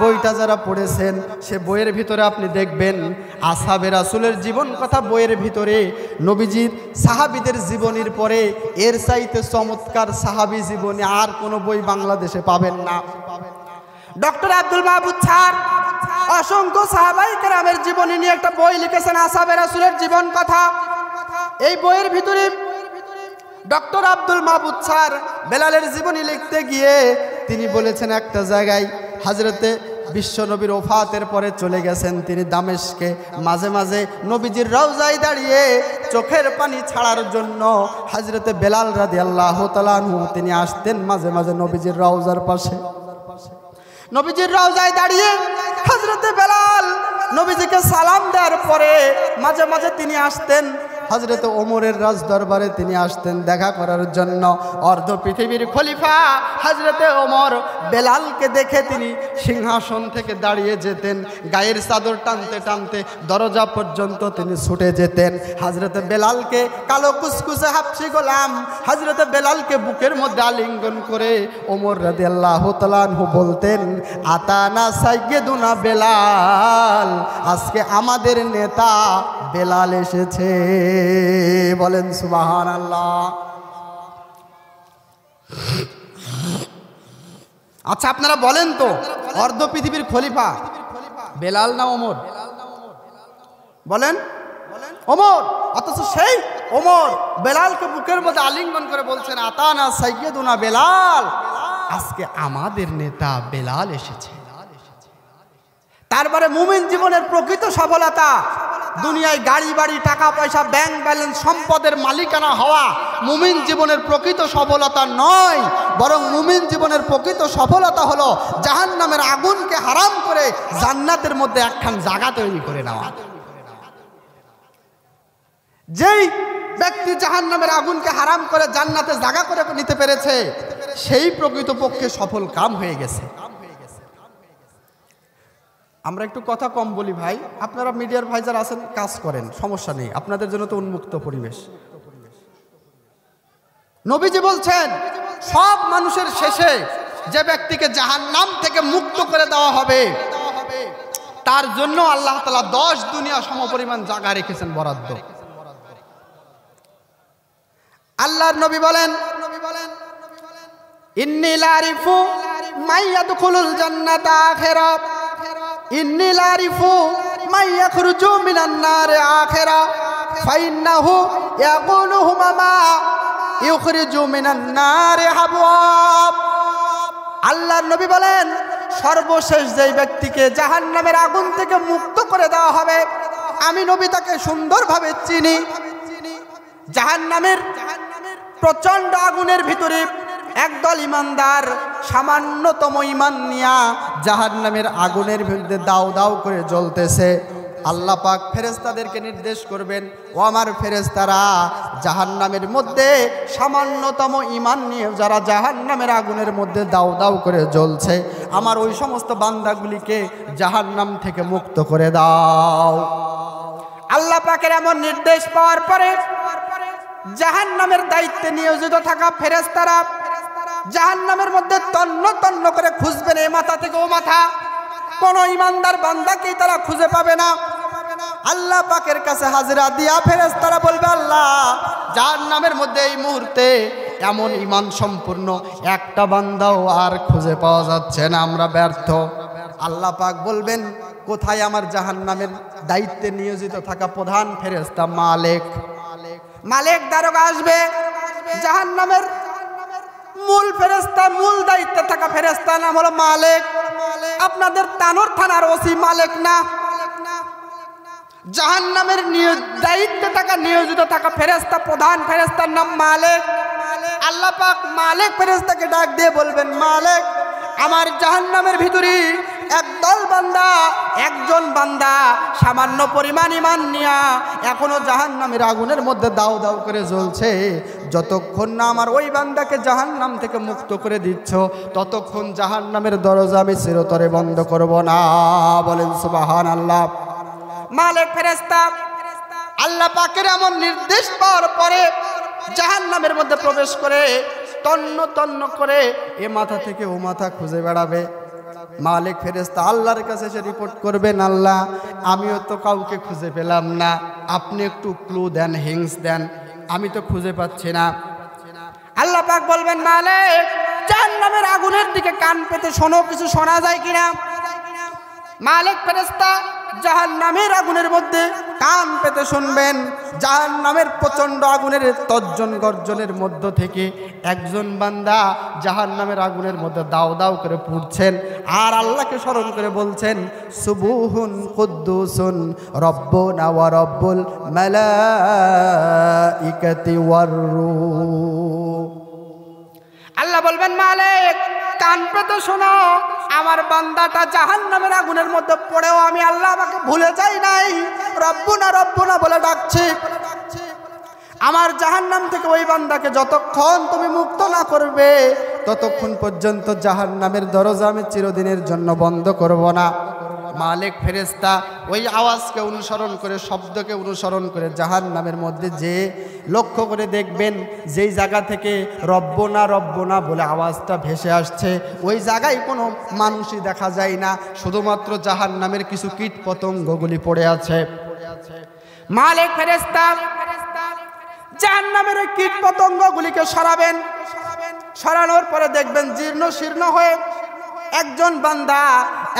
বইটা যারা পড়েছেন, সে বইয়ের ভিতরে আপনি দেখবেন আসহাবে রাসূলের জীবন কথা বইয়ের ভিতরে নবীজির সাহাবীদের জীবনীর পরে এর চাইতে চমৎকার সাহাবী জীবনী আর কোনো বই বাংলাদেশে পাবেন না। ডক্টর আব্দুল মাহবুব স্যার অসংখ্য সাহাবায়ে কেরামের জীবনী নিয়ে একটা বই লিখেছেন, আসহাবে রাসূলের জীবন কথা। এই বইয়ের ভিতরে ডক্টর আব্দুল মাহবুব স্যার বেলালের জীবনী লিখতে গিয়ে তিনি বলেছেন একটা জায়গায়, হযরতে বিশ্বনবীর ওফাতের পরে চলে গেছেন তিনি দামেস্কে। মাঝে মাঝে নবীজির রওজায় দাঁড়িয়ে চোখের পানি ছাড়ার জন্য হযরতে বেলাল রাদিয়াল্লাহু তাআলা আনহু তিনি আসতেন মাঝে মাঝে নবীজির রওজার পাশে। নবীজির রওজায় দাঁড়িয়ে হযরতে বেলাল নবীজিকে সালাম দেওয়ার পরে মাঝে মাঝে তিনি আসতেন হযরতে ওমরের রাজ দরবারে তিনি আসতেন দেখা করার জন্য। অর্ধ পৃথিবীর খলিফা হযরতে ওমর বেলালকে দেখে তিনি সিংহাসন থেকে দাঁড়িয়ে যেতেন, গায়ের চাদর টানতে টানতে দরজা পর্যন্ত তিনি ছুটে যেতেন। হযরতে বেলালকে কালো কুসকুসে হাফসি গোলাম হযরতে বেলালকে বুকের মধ্যে আলিঙ্গন করে ওমর রাদিয়াল্লাহু তাআলা আনহু বলতেন, আতানা সাইয়্যিদুনা বেলাল, আজকে আমাদের নেতা বেলাল এসেছে। বলেন সুবহানাল্লাহ। আচ্ছা আপনারা বলেন তো, অর্ধ পৃথিবীর খলিফা বেলাল না ওমর? বলেন ওমর। অথচ সেই ওমর বেলালকে বুকের মধ্যে আলিঙ্গন করে বলছেন, আতানা সাইয়্যিদুনা বেলাল, আজকে আমাদের নেতা বেলাল এসেছে। তারপরে মুমিন জীবনের প্রকৃত সফলতা দুনিয়ায় গাড়ি বাড়ি টাকা পয়সা ব্যাংক ব্যালেন্স সম্পদের মালিকানা হওয়া মুমিন জীবনের প্রকৃত সফলতা নয়, বরং মুমিন জীবনের প্রকৃত সফলতা হলো জাহান্নামের আগুনকে হারাম করে জান্নাতের মধ্যে একখান জায়গা তৈরি করে নেওয়া। যেই ব্যক্তি জাহান্নামের আগুনকে হারাম করে জান্নাতে জায়গা করে নিতে পেরেছে সেই প্রকৃতপক্ষে সফল কাম হয়ে গেছে। আমরা একটু কথা কম বলি ভাই, আপনারা মিডিয়ার ভাই যারা আছেন কাজ করেন, সমস্যা নেই, আপনাদের জন্য তো উন্মুক্ত পরিবেশ। নবীজি বলছেন সব মানুষের শেষে যে ব্যক্তিকে জাহান্নাম থেকে মুক্ত করে দেওয়া হবে তার জন্য আল্লাহ তাআলা 10 দুনিয়া সমপরিমাণ জায়গা রেখেছেন বরাদ্দ। আল্লাহর নবী বলেন, ইন্নী লা আরিফু মাইয়াদখুলুল জান্নাতা আখিরা, ইন্নী লা আরিফু মান ইয়াখরুজু মিনান নারি আখিরা ফাইন্নাহু ইয়াকুলু হুমামা ইউখরিজু মিনান নারি হাবওয়াব। আল্লাহর নবী বলেন, সর্বশেষ যেই ব্যক্তিকে জাহান্নামের আগুন থেকে মুক্ত করে দেওয়া হবে, আমি নবী তাকে সুন্দরভাবে চিনি। জাহান্নামের প্রচন্ড আগুনের ভিতরে একদল ইমানদার সামান্যতম ইমান নিয়া জাহান্নামের আগুনের ভিতরে দাউ দাউ করে জ্বলতেছে। আল্লাহ পাক ফেরেশতাদেরকে নির্দেশ করবেন, ও আমার ফেরেশতারা, জাহান্নামের মধ্যে সামান্যতম ঈমান নিয়ে যারা জাহান্নামের আগুনের মধ্যে দাউ দাউ করে জ্বলছে, আমার ওই সমস্ত বান্দাগুলিকে জাহান্নাম থেকে মুক্ত করে দাও। আল্লাহ পাকের এমন নির্দেশ পাওয়ার পরে জাহান্নামের দায়িত্বে নিয়োজিত থাকা ফেরেশতারা জাহান্নামের মধ্যে তন্ন তন্ন করে খুঁজবেন, এ মাথা থেকে ও মাথা, কোন ইমানদার বান্দাকেই তারা খুঁজে পাবে না। আল্লাহ পাকের কাছে হাজিরা দিয়া ফেরেশতারা বলবে, আল্লাহ, জাহান্নামের মধ্যে এই মুহূর্তে এমন ঈমান সম্পূর্ণ একটা বান্দাও আর খুঁজে পাওয়া যাচ্ছে না, আমরা ব্যর্থ। আল্লাহ পাক বলবেন, কোথায় আমার জাহান্নামের দায়িত্বে নিয়োজিত থাকা প্রধান ফেরেশতা মালিক? মালিক দারোগা আসবে। জাহান্নামের মূল ফেরেশতা, মূল দায়িত্বে থাকা ফেরেশতা নাম হলো মালিক। আপনাদের তানোর থানার ওসি মালিক না, জাহান্নামের দায়িত্বে থাকা নিয়োজিত থাকা ফেরেশতা, প্রধান ফেরেশতার নাম মালিক। আল্লাহ পাক মালিক ফেরেশতাকে ডাক দিয়ে বলবেন, মালিক, আমার জাহান্নামের ভিতরে একদল বান্দা, একজন বান্দা সামান্য পরিমাণ ঈমান নিয়া এখনো জাহান্নামের আগুনের মধ্যে দাউ দাউ করে জ্বলছে। যতক্ষণ না আমার ওই বান্দাকে জাহান্নাম থেকে মুক্ত করে দিচ্ছ, ততক্ষণ জাহান্নামের দরজা আমি চিরতরে বন্ধ করব না। বলেন সুবহানাল্লাহ। মালিক ফেরেশতা আল্লাহ পাকের এমন নির্দেশ পাওয়ার পরে জাহান্নামের মধ্যে প্রবেশ করে তন্ন তন্ন করে এ মাথা থেকে ও মাথা খুঁজে বেড়াবে। মালিক ফেরেশতা আল্লাহর কাছে এসে রিপোর্ট করবেন, আল্লাহ, আমিও তো কাউকে খুঁজে পেলাম না, আপনি একটু ক্লু দেন, হিংস দেন, আমি তো খুঁজে পাচ্ছি না। আল্লাহ পাক বলবেন, মালিক, জাহান্নামের আগুনের দিকে কান পেতে শোনো, কিছু শোনা যায় কিনা। মালিক ফেরেশতা জাহান্নামের আগুনের মধ্যে কান পেতে শুনবেন। জাহান্নামের প্রচন্ড আগুনের তর্জন গর্জনের মধ্য থেকে একজন বান্দা জাহান্নামের আগুনের মধ্যে দাও দাও করে পুড়ছেন আর আল্লাহকে স্মরণ করে বলছেন, সুবুহুন কুদ্দুসুন রব্বুনা ওয়া রব্বুল মালাইকাতি ওয়ার রূহ। আল্লাহ বলবেন, মালিক, কান পেতে শোনো, আমার বান্দাটা জাহান্নামের আগুনের মধ্যে পড়েও আমি আল্লাহ আমাকে ভুলে যাই নাই, রব্বুনা রব্বুনা বলে ডাকছি। আমার জাহান্নাম থেকে ওই বান্দাকে যতক্ষণ তুমি মুক্ত না করবে, ততক্ষণ পর্যন্ত জাহান্নামের দরজা আমি চিরদিনের জন্য বন্ধ করব না। মালিক ফেরেশতা ওই আওয়াজকে অনুসরণ করে, শব্দকে অনুসরণ করে জাহান্নামের মধ্যে যে লক্ষ্য করে দেখবেন যেই জায়গা থেকে রব্বনা রব্বনা বলে আওয়াজটা ভেসে আসছে, ওই জায়গায় কোনো মানুষই দেখা যায় না, শুধুমাত্র জাহান্নামের কিছু কীট পতঙ্গগুলি পড়ে আছে। মালিক ফেরেশতা জাহান্নামের কীট পতঙ্গগুলিকে সরাবেন। সরানোর পরে দেখবেন জীর্ণ শীর্ণ হয়ে একজন বান্দা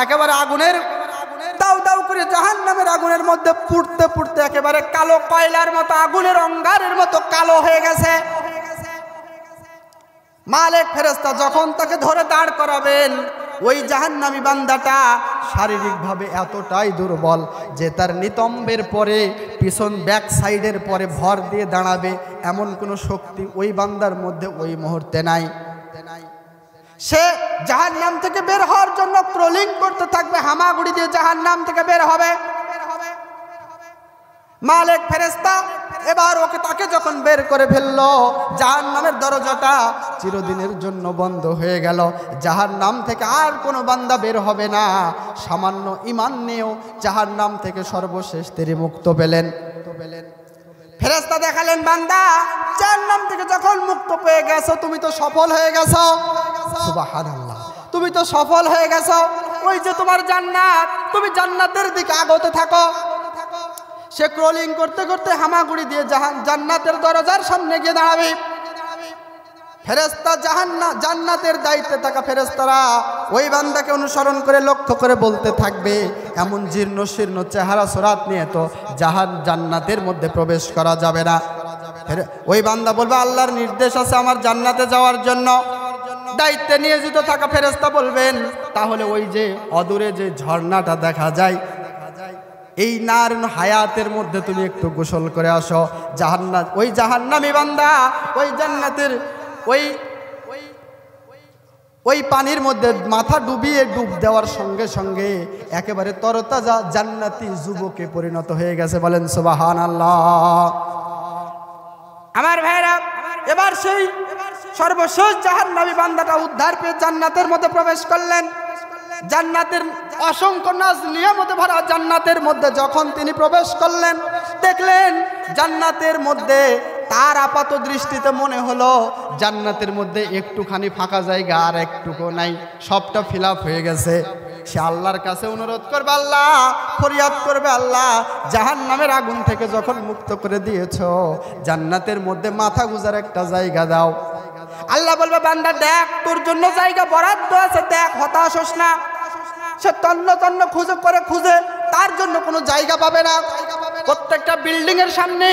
একেবারে আগুনের দাউ দাউ করে জাহান্নামের আগুনের মধ্যে পুড়তে পুড়তে একেবারে কালো কয়লার মতো, আগুনের অঙ্গারের মতো কালো হয়ে গেছে। মালিক ফেরেশতা যখন তাকে ধরে দাঁড় করাবেন, ওই জাহান্নামী বান্দাটা শারীরিকভাবে এতটাই দুর্বল যে তার নিতম্বের পরে পিছন ব্যাক সাইডের পরে ভর দিয়ে দাঁড়াবে এমন কোনো শক্তি ওই বান্দার মধ্যে ওই মুহূর্তে নাই। সে জাহান্নাম থেকে বের হওয়ার জন্য ক্রলিং করতে থাকবে, হামাগুড়ি দিয়ে জাহান্নাম থেকে বের হবে। মালিক ফেরেশতা এবার তাকে যখন বের করে ফেললো, জাহান্নামের দরজাটা চিরদিনের জন্য বন্ধ হয়ে গেল। জাহান্নাম থেকে আর কোনো বান্দা বের হবে না। সামান্য ঈমান নিয়েও জাহান্নাম থেকে সর্বশেষ তিনি মুক্ত পেলেন। ফেরেশতা দেখালেন, বান্দা, জাহান্নাম থেকে যখন মুক্ত পেয়ে গেছো, তুমি তো সফল হয়ে গেছো। সুবহানাল্লাহ, তুমি তো সফল হয়ে গেছো। ওই যে তোমার জান্নাত, তুমি জান্নাতের দিকে আগতে থাকো। সে ক্রলিং করতে করতে হামাগুড়ি দিয়ে জান্নাতের দরজার সামনে গিয়ে দাঁড়াবে। ফেরেশতা জান্নাতের দায়িত্বে থাকা ফেরেশতারা ওই বান্দাকে অনুসরণ করে লক্ষ্য করে বলতে থাকবে, এমন জীর্ণ শীর্ণ চেহারা সুরাত নিয়ে তো জান্নাতের মধ্যে প্রবেশ করা যাবে না। ওই বান্দা বলবে, আল্লাহর নির্দেশ আছে আমার জান্নাতে যাওয়ার জন্য। দায়িত্বে নিয়োজিত থাকা ফেরেশতা বলবেন, তাহলে ওই যে অদূরে যে ঝর্ণাটা দেখা যায়, এই নারুন হায়াতের মধ্যে তুমি একটু গোসল করে আসো। ওই জাহান্নামী বান্দা ওই জান্নাতের ওই পানির মধ্যে মাথা ডুবিয়ে ডুব দেওয়ার সঙ্গে সঙ্গে একেবারে তরতাজা জান্নাতি যুবকে পরিণত হয়ে গেছে। বলেন সুবহানাল্লাহ। আমার ভাইরা, এবার সেই সর্বশেষ জাহান্নামী বান্দাটা উদ্ধার পেয়ে জান্নাতের মধ্যে প্রবেশ করলেন। জান্নাতের অসংখ্য নাজ নিয়ামতে ভরা জান্নাতের মধ্যে যখন তিনি প্রবেশ করলেন, দেখলেন জান্নাতের মধ্যে তার আপাত দৃষ্টিতে মনে হলো জান্নাতের মধ্যে একটুখানি ফাঁকা জায়গা আর একটুকু নাই, সবটা ফিল আপ হয়ে গেছে। সে আল্লাহর কাছে অনুরোধ করবে, আল্লাহ ফরিয়াদ করবে, আল্লাহ জাহান্নামের আগুন থেকে যখন মুক্ত করে দিয়েছো, জান্নাতের মধ্যে মাথা গুজার একটা জায়গা দাও। আল্লাহ বলবে, বান্দা দেখ তোর জন্য জায়গা বরাদ্দ আছে, দেখ হতাশ হোস না। সে তন্ন তন্ন খুঁজে তার জন্য কোনো জায়গা পাবে না। প্রত্যেকটা বিল্ডিং এর সামনে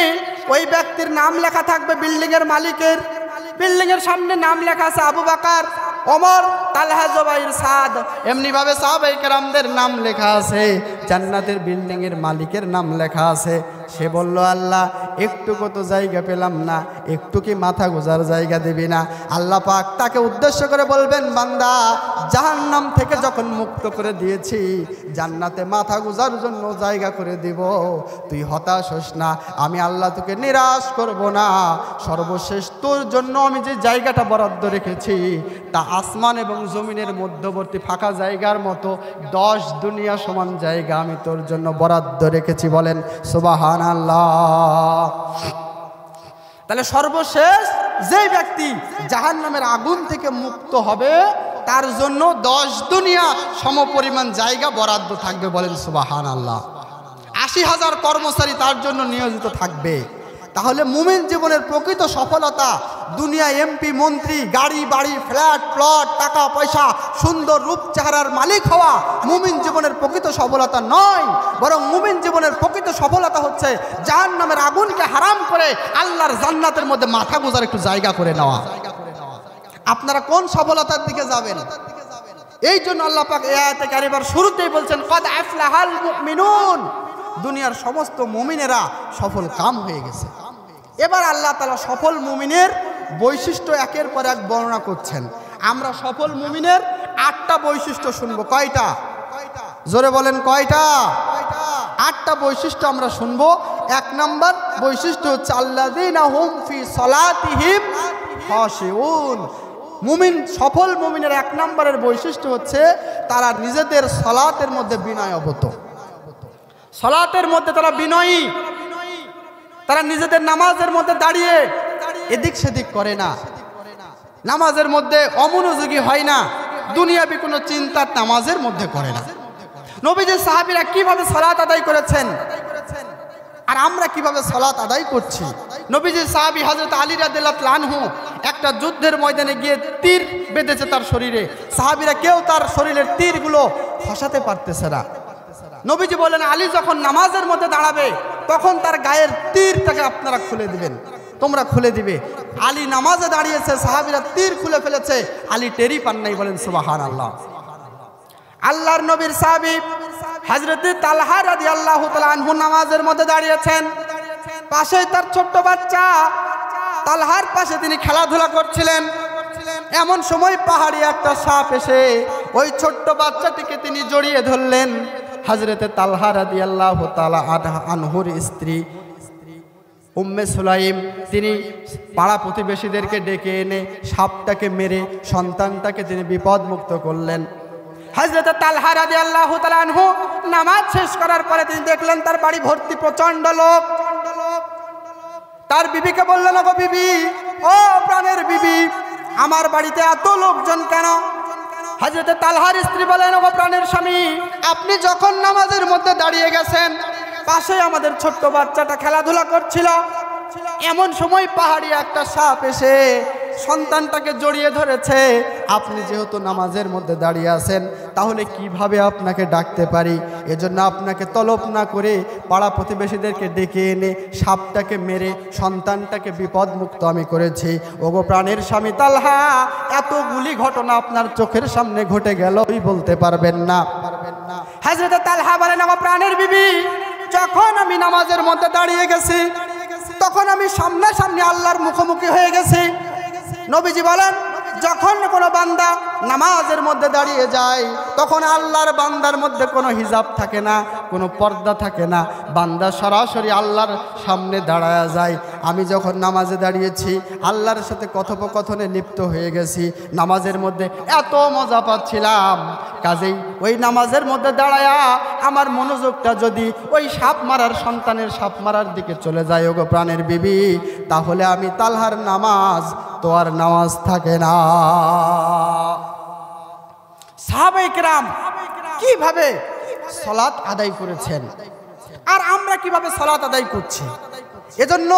ওই ব্যক্তির নাম লেখা থাকবে, বিল্ডিং এর মালিকের। বিল্ডিং এর সামনে নাম লেখা আছে আবু বকর, ওমর, তালহা, জুবাইর, সাদ, এমনি ভাবে সাহাবায়ে কেরামদের নাম লেখা আছে। জান্নাতের বিল্ডিং এর মালিকের নাম লেখা আছে। সে বলল, আল্লাহ একটু কত জায়গা পেলাম না, একটু কি মাথা গোজার জায়গা দিবি না? আল্লাহ পাক তাকে উদ্দেশ্য করে বলবেন, বান্দা জাহান্নাম থেকে যখন মুক্ত করে দিয়েছি, জান্নাতে মাথা গোজার জন্য জায়গা করে দিব। তুই হতাশ হোস না, আমি আল্লাহ তোকে নিরাশ করব না। সর্বশেষ তোর জন্য আমি যে জায়গাটা বরাদ্দ রেখেছি, তা আসমান এবং জমিনের মধ্যবর্তী ফাঁকা জায়গার মতো 10 দুনিয়া সমান জায়গা আমি তোর জন্য বরাদ্দ রেখেছি। বলেন সুবহানাল্লাহ। তাহলে সর্বশেষ যে ব্যক্তি জাহান্নামের আগুন থেকে মুক্ত হবে, তার জন্য 10 দুনিয়া সমপরিমাণ জায়গা বরাদ্দ থাকবে। বলেন সুবহানাল্লাহ। 80,000 কর্মচারী তার জন্য নিয়োজিত থাকবে। তাহলে মুমিন জীবনের প্রকৃত সফলতা দুনিয়া এমপি মন্ত্রী, গাড়ি বাড়ি, ফ্ল্যাট প্লট, টাকা পয়সা, সুন্দর রূপ চেহারার মালিক হওয়া মুমিন জীবনের প্রকৃত সফলতা নয়। বরং মুমিন জীবনের প্রকৃত সফলতা হচ্ছে জাহান্নামের আগুনকে হারাম করে আল্লাহর জান্নাতের মধ্যে মাথা গোজার একটু জায়গা করে নেওয়া। আপনারা কোন সফলতার দিকে যাবেন? এই জন্য আল্লাহ পাক এই আয়াতে কারিমার শুরুতেই বলছেন, কদ আফলাহাল মুমিনুন, দুনিয়ার সমস্ত মুমিনেরা সফল কাম হয়ে গেছে। এবার আল্লাহ তাআলা সফল মুমিনের বৈশিষ্ট্য একের পর এক বর্ণনা করছেন। আমরা সফল মুমিনের 8টা বৈশিষ্ট্য শুনবো। কয়টা? জোরে বলেন কয়টা? 8টা বৈশিষ্ট্য আমরা শুনবো। 1 নম্বর বৈশিষ্ট্য হচ্ছে আল্লাযীনা হুম ফি সালাতিহিম খাশিউন। মুমিন, সফল মুমিনের 1 নম্বরের বৈশিষ্ট্য হচ্ছে তারা নিজেদের সালাতের মধ্যে বিনয়বত। সালাতের মধ্যে তারা বিনয়ী। তারা নিজেদের নামাজের মধ্যে দাঁড়িয়ে এদিক সেদিক করে না, নামাজের মধ্যে অমনোযোগী হয় না, দুনিয়াবি কোনো চিন্তা নামাজের মধ্যে করে না। নবীজির সাহাবীরা কিভাবে সালাত আদায় করেছেন আর আমরা কিভাবে সালাত আদায় করছি? নবীজির সাহাবী হযরত আলী রাদিয়াল্লাহু আনহু একটা যুদ্ধের ময়দানে গিয়ে তীর বেঁধেছে তার শরীরে। সাহাবীরা কেউ তার শরীরের তীরগুলো খসাতে পারতেছে না। নবীজি বলেন, আলী যখন নামাজের মধ্যে দাঁড়াবে তখন তার গায়ের তীরটাকে আপনারা খুলে দিবেন, তোমরা খুলে দিবে। আলী নামাজে দাঁড়িয়েছে, সাহাবীরা তীর খুলে ফেলেছে, আলী টেরি পান নাই। বলেন সুবহানাল্লাহ। আল্লাহর নবীর সাহাবী হযরত তালহা রাদিয়াল্লাহু তাআলা আনহু নামাজের মধ্যে দাঁড়িয়েছেন, পাশেই তার ছোট্ট বাচ্চা, তালহার পাশে তিনি খেলাধুলা করছিলেন। এমন সময় পাহাড়ি একটা সাপ এসে ওই ছোট্ট বাচ্চাটিকে তিনি জড়িয়ে ধরলেন। হযরত তালহা রাদিয়াল্লাহু তাআলা আনহুর স্ত্রী উম্মে সুলাইম তিনি পাড়া প্রতিবেশীদেরকে ডেকে এনে সাপটাকে মেরে সন্তানটাকে তিনি বিপদ মুক্ত করলেন। হযরত তালহা রাদিয়াল্লাহু তাআলা আনহু নামাজ শেষ করার পরে তিনি দেখলেন তার বাড়ি ভর্তি প্রচন্ড লোক। তার বিবিকে বললেন, ওগো বিবি, ও প্রাণের বিবি, আমার বাড়িতে এত লোকজন কেন? হযরত তালহার স্ত্রী বলেন, ওগো প্রাণের স্বামী, আপনি যখন নামাজের মধ্যে দাঁড়িয়ে গেছেন, পাশে আমাদের ছোট্ট বাচ্চাটা খেলাধুলা করছিল, এমন সময় পাহাড়ি একটা সাপ এসে সন্তানটাকে জড়িয়ে ধরেছে। আপনি যেহেতু নামাজের মধ্যে দাঁড়িয়ে আছেন, তাহলে কিভাবে আপনাকে ডাকতে পারি? এজন্য আপনাকে তলব না করে পাড়া প্রতিবেশীদেরকে ডেকে এনে সাপটাকে মেরে সন্তানটাকে বিপদমুক্ত আমি করেছি। ওগো প্রাণের স্বামী তালহা, এতগুলি ঘটনা আপনার চোখের সামনে ঘটে গেলই বলতে পারবেন না। হযরত তালহা বলেন, আমার প্রাণের বিবি, যখন আমি নামাজের মধ্যে দাঁড়িয়ে গেছি, তখন আমি সামনাসামনি আল্লাহর মুখোমুখি হয়ে গেছি। নবীজি বলেন, যখন কোনো বান্দা নামাজের মধ্যে দাঁড়িয়ে যায়, তখন আল্লাহর বান্দার মধ্যে কোনো হিজাব থাকে না, কোনো পর্দা থাকে না, বান্দা সরাসরি আল্লাহর সামনে দাঁড়ায়া যায়। আমি যখন নামাজে দাঁড়িয়েছি, আল্লাহর সাথে কথোপকথনে লিপ্ত হয়ে গেছি। নামাজের মধ্যে এত মজা পাচ্ছিলাম, কাজেই ওই নামাজের মধ্যে দাঁড়ায়া আমার মনোযোগটা যদি ওই সাপ মারার সন্তানের সাপ মারার দিকে চলে যায়, ওগো প্রাণের বিবি, তাহলে আমি তালহার নামাজ তো আর নামাজ থাকে না। সাহাবায়ে কেরাম কিভাবে সালাত আদায় করেছেন, আর আমরা কিভাবে সালাত আদায় করছি? এজন্য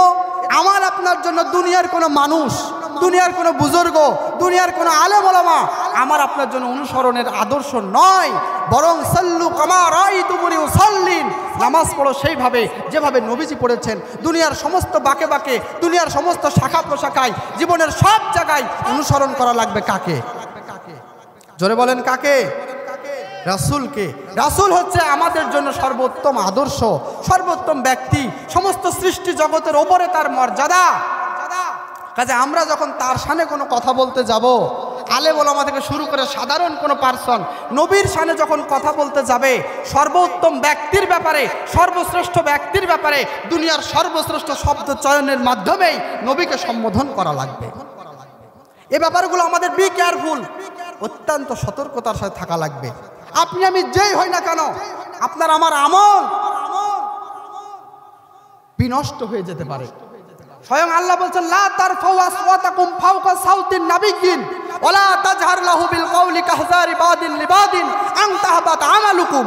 আমার আপনার জন্য দুনিয়ার কোনো মানুষ, দুনিয়ার কোনো বুজুর্গ, দুনিয়ার কোনো আলেম ওলামা আমার আপনার জন্য অনুসরণের আদর্শ নয়, বরং সাল্লু কামা রাআইতুমুনি উসাল্লিন, নামাজ পড়ো সেইভাবে যেভাবে নবীজি পড়েছেন। দুনিয়ার সমস্ত বাঁকে বাঁকে, দুনিয়ার সমস্ত শাখা প্রশাখায়, জীবনের সব জায়গায় অনুসরণ করা লাগবে কাকে? জোরে বলেন কাকে? রাসূলকে। রাসূল হচ্ছে আমাদের জন্য সর্বোত্তম আদর্শ, সর্বোত্তম ব্যক্তি, সমস্ত সৃষ্টি জগতের ওপরে তার মর্যাদা। কাজে আমরা যখন তার শানে কোনো কথা বলতে যাব, আলেম ওলামা থেকে শুরু করে সাধারণ কোনো পার্সন নবীর শানে যখন কথা বলতে যাবে, সর্বোত্তম ব্যক্তির ব্যাপারে, সর্বশ্রেষ্ঠ ব্যক্তির ব্যাপারে দুনিয়ার সর্বশ্রেষ্ঠ শব্দ চয়নের মাধ্যমেই নবীকে সম্বোধন করা লাগবে। এই ব্যাপারগুলো আমাদের বি কেয়ারফুল, অত্যন্ত সতর্কতার সাথে থাকা লাগবে। আপনি আমি যেই হই না কেন, আপনার আমার আমল বিনষ্ট হয়ে যেতে পারে। স্বয়ং আল্লাহ বলছেন, লা তারফাউ আসওয়াতাকুম ফাওকা সাউতিন নাবিয়্যিন ওয়ালা তাজহার লাহু বিল কওলি কাহজারি বাদিন লিবাদিন আন তাহবাত আমালুকুম।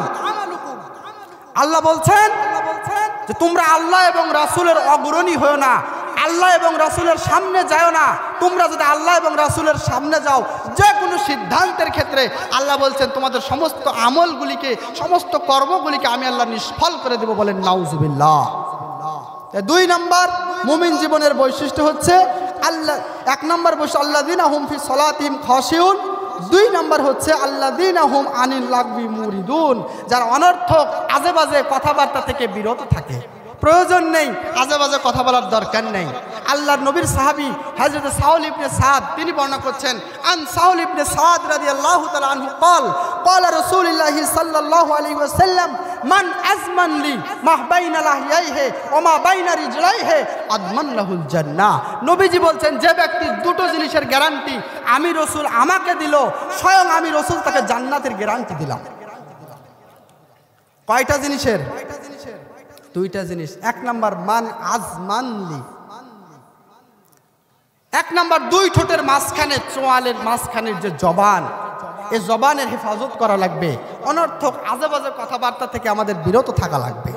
আল্লাহ বলছেন যে তোমরা আল্লাহ এবং রাসূলের অগ্রণী হও না, আল্লাহ এবং রাসূলের সামনে যাও না। তোমরা যদি আল্লাহ এবং রাসূলের সামনে যাও যে কোনো সিদ্ধান্তের ক্ষেত্রে, আল্লাহ বলছেন তোমাদের সমস্ত আমলগুলিকে, সমস্ত কর্মগুলিকে আমি আল্লাহ নিষ্ফল করে দেব। বলেন নাউজুবিল্লাহ। দুই নম্বর মুমিন জীবনের বৈশিষ্ট্য হচ্ছে আল্লাহ, এক নম্বর বৈশিষ্ট্য আল্লাযীনা হুম ফি সলাতিহিম খাশিউন, দুই নম্বর হচ্ছে আল্লাযীনা হুম আনিল লাগবি মুরিদুন, যারা অনর্থক আজেবাজে কথাবার্তা থেকে বিরত থাকে। প্রয়োজন নেই আজেবাজে কথা বলার দরকার নেই। আল্লাহর নবীর সাহাবী হযরত সাউল ইবনে সাদ তিনি বর্ণনা করছেন, আন সাউল ইবনে সাদ রাদিয়াল্লাহু তাআলা আনহু قال قال رسول الله صلى الله عليه وسلم من أزمن لي ما بين لحييه وما بين رجليه أضمن له الجنة। নবীজি বলছেন, যে ব্যক্তি দুটো জিনিসের গ্যারান্টি আমি রাসূল আমাকে দিল, স্বয়ং আমি রাসূল তাকে জান্নাতের গ্যারান্টি দিলাম। কয়টা জিনিসের? দুইটা জিনিস। এক নাম্বার মান আজমানলি, এক নাম্বার দুই ঠোঁটের মাঝখানে, চোয়ালের মাঝখানের যে জবান, এই জবানের হেফাজত করা লাগবে। অনর্থক আজেবাজে কথাবার্তা থেকে আমাদের বিরত থাকা লাগবে।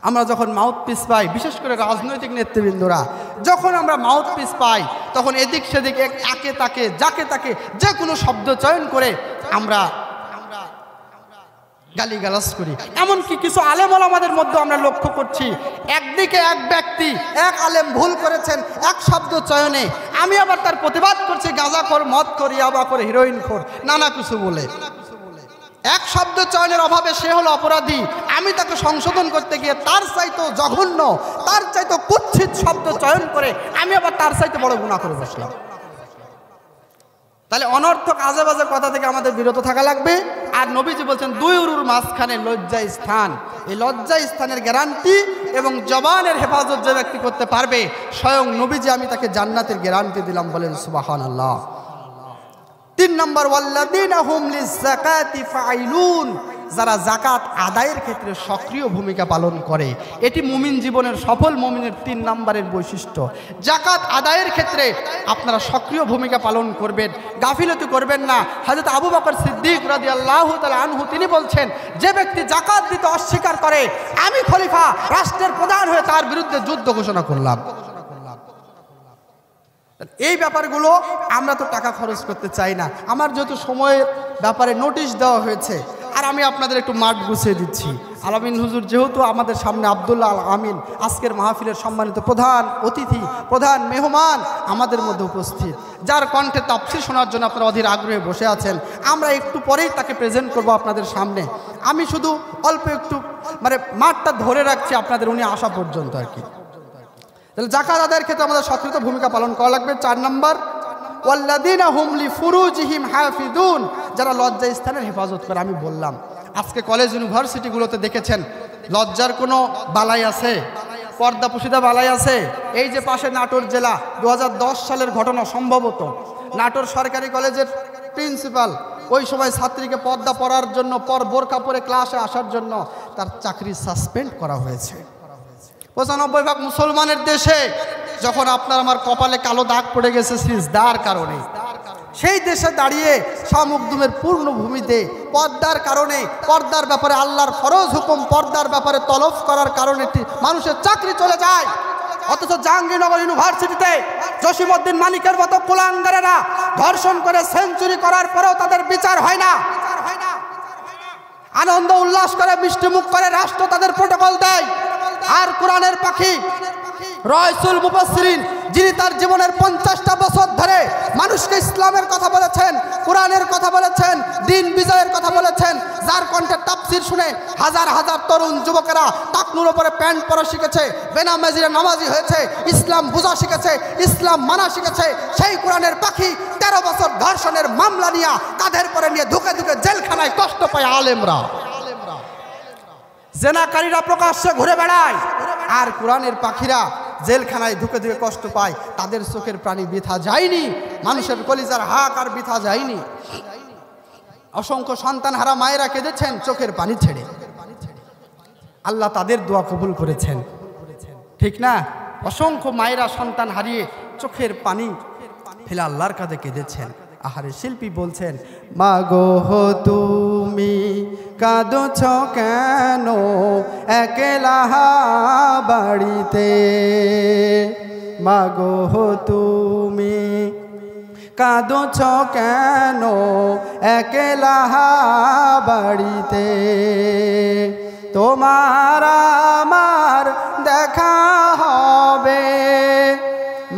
আমরা যখন মাউথ পিস পাই, বিশেষ করে রাজনৈতিক নেতৃবৃন্দরা যখন আমরা মাউথ পিস পাই, তখন এদিক সেদিক একে তাকে যাকে তাকে যে কোনো শব্দ চয়ন করে আমরা গালিগালাজ করি। এমনকি কিছু আলেম ওলামাদের মধ্যে আমরা লক্ষ্য করছি, একদিকে এক ব্যক্তি, এক আলেম ভুল করেছেন এক শব্দ চয়নে, আমি আবার তার প্রতিবাদ করছি গাঁজাখোর, মদখোর, ইয়াবাখোর, হিরোইনখোর, নানা কিছু বলে। এক শব্দ চয়নের অভাবে সে হলো অপরাধী, আমি তাকে সংশোধন করতে গিয়ে তার চাইতো জঘন্য, তার চাইতো কুৎসিত শব্দ চয়ন করে আমি আবার তার চাইতে বড় গুনাহ করে বসলাম। তাহলে অনর্থক আজেবাজে কথা থেকে আমাদের বিরত থাকা লাগবে। আর নবীজি বলছেন, দুই উরুর মাঝখানে লজ্জা স্থান, এই লজ্জা স্থানের গ্যারান্টি এবং জবানের হেফাজত যে ব্যক্তি করতে পারবে, স্বয়ং নবীজি আমি তাকে জান্নাতের গ্যারান্টি দিলাম। বলেন সুবহানাল্লাহ। তিন নম্বর ওয়াল্লাযীনা হুম লিয-যাকাতি ফাইলুন, যারা যাকাত আদায়ের ক্ষেত্রে সক্রিয় ভূমিকা পালন করে। এটি মুমিন জীবনের সফল মুমিনের 3 নম্বরের বৈশিষ্ট্য। যাকাত আদায়ের ক্ষেত্রে আপনারা সক্রিয় ভূমিকা পালন করবেন, গাফিলতি করবেন না। হযরত আবু বকর সিদ্দিক রাদিয়াল্লাহু তাআলা আনহু তিনি বলছেন, যে ব্যক্তি যাকাত দিতে অস্বীকার করে, আমি খলিফা রাষ্ট্রের প্রধান হয়ে তার বিরুদ্ধে যুদ্ধ ঘোষণা করলাম। এই ব্যাপারগুলো আমরা তো টাকা খরচ করতে চাই না। আমার যেহেতু সময়ের ব্যাপারে নোটিশ দেওয়া হয়েছে, আর আমি আপনাদের একটু মাঠ গুছিয়ে দিচ্ছি। আলামিন হুজুর যেহেতু আমাদের সামনে আব্দুল্লাহ আল আমিন আজকের মাহফিলের সম্মানিত প্রধান অতিথি, প্রধান মেহমান আমাদের মধ্যে উপস্থিত, যার কণ্ঠে তাফসীর শোনার জন্য আপনারা অধীর আগ্রহে বসে আছেন। আমরা একটু পরেই তাকে প্রেজেন্ট করব আপনাদের সামনে। আমি শুধু অল্প একটু মাঠটা ধরে রাখছি আপনাদের উনি আসা পর্যন্ত আর কি। তাহলে যাকাত আদায়ের ক্ষেত্রে আমাদের সক্রিয় ভূমিকা পালন করা লাগবে। 4 নম্বর, ওয়াল্লাযীনা হুম লিফুরুজিহিম হাফিজুন, যারা লজ্জা স্থানের হেফাজত করে। আমি বললাম আজকে কলেজ ইউনিভার্সিটিগুলোতে দেখেছেন লজ্জার কোনো বালাই আছে? পর্দা পুশিদা বালাই আছে? এই যে পাশে নাটোর জেলা 2010 সালের ঘটনা, সম্ভবত নাটোর সরকারি কলেজের প্রিন্সিপাল ওই সময় ছাত্রীকে পর্দা পরার জন্য, বোরকা পরে ক্লাসে আসার জন্য তার চাকরি সাসপেন্ড করা হয়েছে। 95% মুসলমানের দেশে যখন আপনার আমার কপালে কালো দাগ পড়ে গেছে সিজদার কারণে, সেই দেশে দাঁড়িয়ে শাহ মখদুমের পূর্ণ ভূমিতে পর্দার কারণে, পর্দার ব্যাপারে আল্লাহর ফরজ হুকুম পর্দার ব্যাপারে তলব করার কারণে মানুষের চাকরি চলে যায়। অথচ জাহাঙ্গীরনগর ইউনিভার্সিটিতে জসিমউদ্দিন মানিকের মতো কুলাঙ্গারেরা ধর্ষণ করে সেঞ্চুরি করার পরেও তাদের বিচার হয় না। আনন্দ উল্লাস করে মিষ্টি মুখ করে রাষ্ট্র তাদের প্রোটোকল দেয়। আর কোরআনের পাখি রয়সুল মুফাসসিরিন, যিনি তার জীবনের 50টা বছর ধরে মানুষকে ইসলামের কথা বলেছেন, কোরআনের কথা বলেছেন, দিন বিজয়ের কথা বলেছেন, যার কণ্ঠে তাফসীর শুনে হাজার হাজার তরুণ যুবকেরা টাকনুর উপরে প্যান্ট পরা শিখেছে, বেনামাজিরা নামাজি হয়েছে, ইসলাম বোঝা শিখেছে, ইসলাম মানা শিখেছে, সেই কোরআনের পাখি 13 বছর ধর্ষণের মামলা নিয়ে কাঁধের পরে নিয়ে ধুকে ধুকে জেলখানায় কষ্ট পায় আলেমরা। জেনাকারীরা প্রকাশ্যে ঘুরে বেড়ায়, আর কোরআনের পাখিরা জেলখানায় ধুকে ধুকে কষ্ট পায়। তাদের চোখের প্রাণী বৃথা যায়নি, মানুষের কলিজার হাক আর বৃথা যায়নি। অসংখ্য সন্তান হারা মায়েরা কেঁদেছেন চোখের পানি ছেড়ে। আল্লাহ তাদের দোয়া কবুল করেছেন, ঠিক না? অসংখ্য মায়েরা সন্তান হারিয়ে চোখের পানি ফেলে আল্লাহর কাছে কেঁদেছেন। আহারে শিল্পী বলছেন, মাগো তুমি কাঁদছ কেন একলা বাড়িতে, মাগো তুমি কাঁদছ কেন একলা বাড়িতে, তোমার আমার দেখা হবে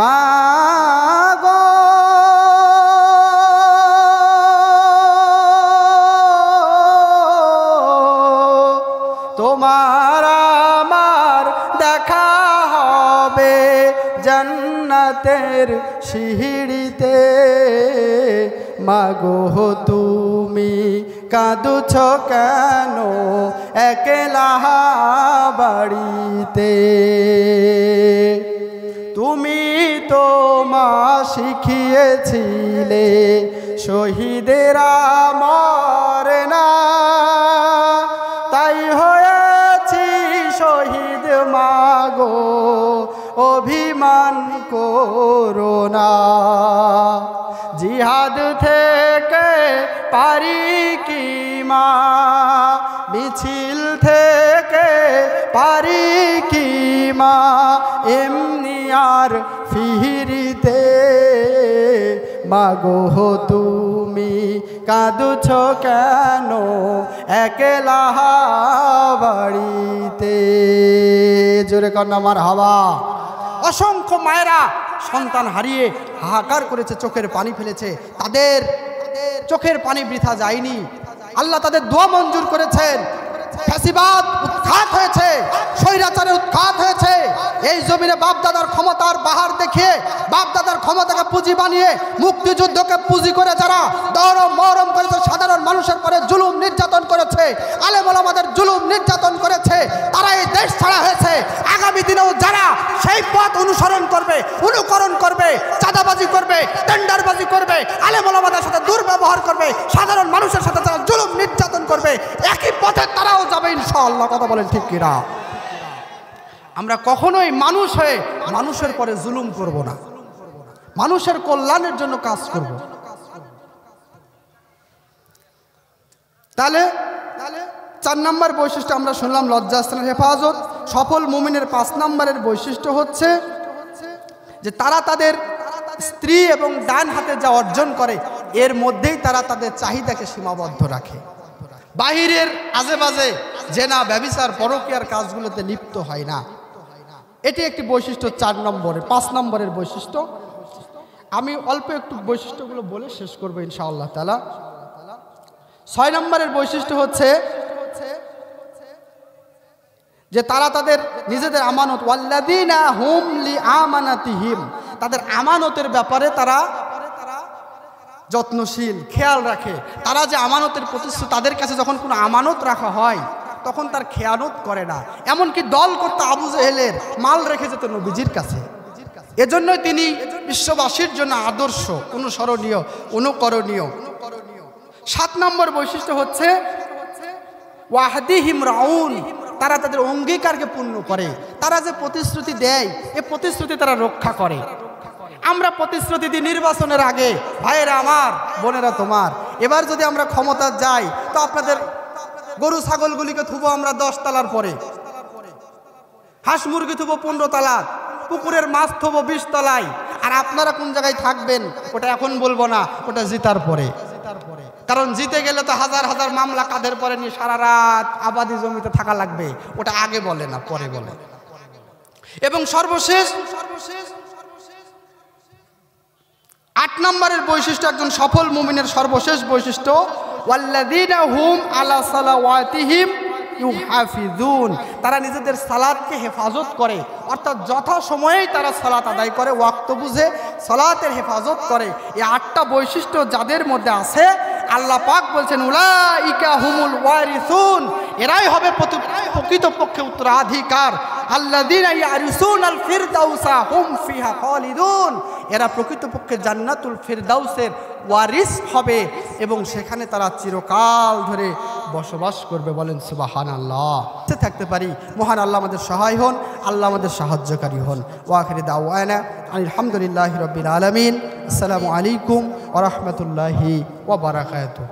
মাগো, তোমার আমার দেখা হবে জান্নাতের সিঁড়িতে, মাগো তুমি কাঁদছ কেন একলা বাড়িতে, তুমি তো মা শিখিয়েছিলে শহীদেরা মরে না, তাই হয়েছি শহীদ মাগো অভিমান করো না, জিহাদ থেকে পারি কি মা, মিছিল থেকে পারি কি মা, এমনি আর ফিরিতে, মাগো তুমি কাঁদছ কেন একলা বাড়িতে। জোরে কন্যা মার হাওয়া। অসংখ্য মায়েরা সন্তান হারিয়ে হাহাকার করেছে, চোখের পানি ফেলেছে, তাদের চোখের পানি বৃথা যায়নি। আল্লাহ তাদের দোয়া মঞ্জুর করেছেন। ফ্যাসিবাদ উৎখাত হয়েছে, স্বৈরাচারের উৎখাত হয়েছে। এই জমিনে বাপদাদার ক্ষমতার বাহার দেখিয়ে, বাপদাদার ক্ষমতাকে পুঁজি বানিয়ে, মুক্তিযুদ্ধকে পুঁজি করে যারা দরম মরম করেছে, সাধারণ মানুষের পরে জুলুম নির্যাতন করেছে, আলেম ওলামাদের জুলুম নির্যাতন করেছে, তারা এই দেশ ছাড়া হয়েছে। আগামী দিনেও যারা সেই পথ অনুসরণ করবে, অনুকরণ করবে, চাঁদাবাজি করবে, টেন্ডারবাজি করবে, আলেম ওলামাদের সাথে দুর্ব্যবহার করবে, সাধারণ মানুষের সাথে যারা জুলুম নির্যাতন করবে, একই পথে তারাও যাবে ইনশাআল্লাহ। কথা বলেন ঠিক কিনা? আমরা কখনোই মানুষ হয়ে মানুষের পরে জুলুম করব না, মানুষের কল্যাণের জন্য কাজ করব। তাহলে 4 নম্বর বৈশিষ্ট্য আমরা শুনলাম লজ্জাস্থানের হেফাজত। সফল মুমিনের 5 নম্বরের বৈশিষ্ট্য হচ্ছে যে তারা তাদের স্ত্রী এবং ডান হাতে যা অর্জন করে এর মধ্যেই তারা তাদের চাহিদাকে সীমাবদ্ধ রাখে। বাহিরের আজেবাজে জেনা ব্যভিচার পরকীয়ার কাজগুলোতে লিপ্ত হয় না। এটি একটি বৈশিষ্ট্য 4 নম্বরের। 5 নম্বরের বৈশিষ্ট্য আমি অল্প একটু বৈশিষ্ট্যগুলো বলে শেষ করবো ইনশাআল্লাহ তাআলা। 6 নম্বরের বৈশিষ্ট্য হচ্ছে যে তারা তাদের নিজেদের আমানত, ওয়াল্লাযীনা হুম লিআমানাতিহিম, তাদের আমানতের ব্যাপারে তারা যত্নশীল, খেয়াল রাখে। তারা যে আমানতের প্রতিশ্রুতি, তাদের কাছে যখন কোনো আমানত রাখা হয় তখন তার খেয়ানত করে না। এমনকি দল করতে আবু জেহেলের মাল রেখে যেত নবীজির কাছে। এজন্যই তিনি বিশ্ববাসীর জন্য আদর্শ, অনুসরণীয়, অনুকরণীয়। 7 নম্বর বৈশিষ্ট্য হচ্ছে ওয়াহদিহিম রাউন, তারা তাদের অঙ্গীকারকে পূর্ণ করে। তারা যে প্রতিশ্রুতি দেয় এ প্রতিশ্রুতি তারা রক্ষা করে। আমরা প্রতিশ্রুতি দিই নির্বাচনের আগে, ভাইয়েরা আমার, বোনেরা তোমার, এবার যদি আমরা ক্ষমতা যাই তো আপনাদের গরু ছাগলগুলিকে থুবো আমরা 10 তলার পরে, হাঁস মুরগি থুবো 15 তলা, পুকুরের মাছ থুবো 20 তলায়। আর আপনারা কোন জায়গায় থাকবেন ওটা এখন বলবো না, ওটা জিতার পরে। কারণ জিতে গেলে তো হাজার হাজার মামলা কাঁধের পরে নিয়ে সারা রাত আবাদি জমিতে থাকা লাগবে, ওটা আগে বলে না, পরে বলে। এবং সর্বশেষ 8 নম্বরের বৈশিষ্ট্য, একজন সফল মুমিনের সর্বশেষ বৈশিষ্ট্য, ওয়াল্লাযীনা হুম আলা সালাওয়াতিহিম ইউহাফিজুন, তারা নিজেদের সালাতকে হেফাজত করে, অর্থাৎ যথা সময়েই তারা সালাত আদায় করে, ওয়াক্ত বুঝে সালাতের হেফাজত করে। এই 8টা বৈশিষ্ট্য যাদের মধ্যে আছে আল্লাহ পাক বলছেন উলাইকা হুমুল ওয়ারিসুন, এরাই হবে প্রকৃতপক্ষে উত্তরাধিকার। আল্লাযীনা ইয়ারিসুনাল ফিরদাউসা হুম ফিহা খালিদুন, এরা প্রকৃতপক্ষে জান্নাতুল ফিরদাউসের ওয়ারিস হবে এবং সেখানে তারা চিরকাল ধরে বসবাস করবে। বলেন সুবহানাল্লাহ। থাকতে পারি, মহান আল্লাহ আমাদের সহায় হন, আল্লাহ আমাদের সাহায্যকারী হন। ওয়া আখিরু দাওয়ানা আলহামদুলিল্লাহি রাব্বিল আলামিন। আসসালামু আলাইকুম ওয়া রাহমাতুল্লাহি ওয়া বারাকাতুহু।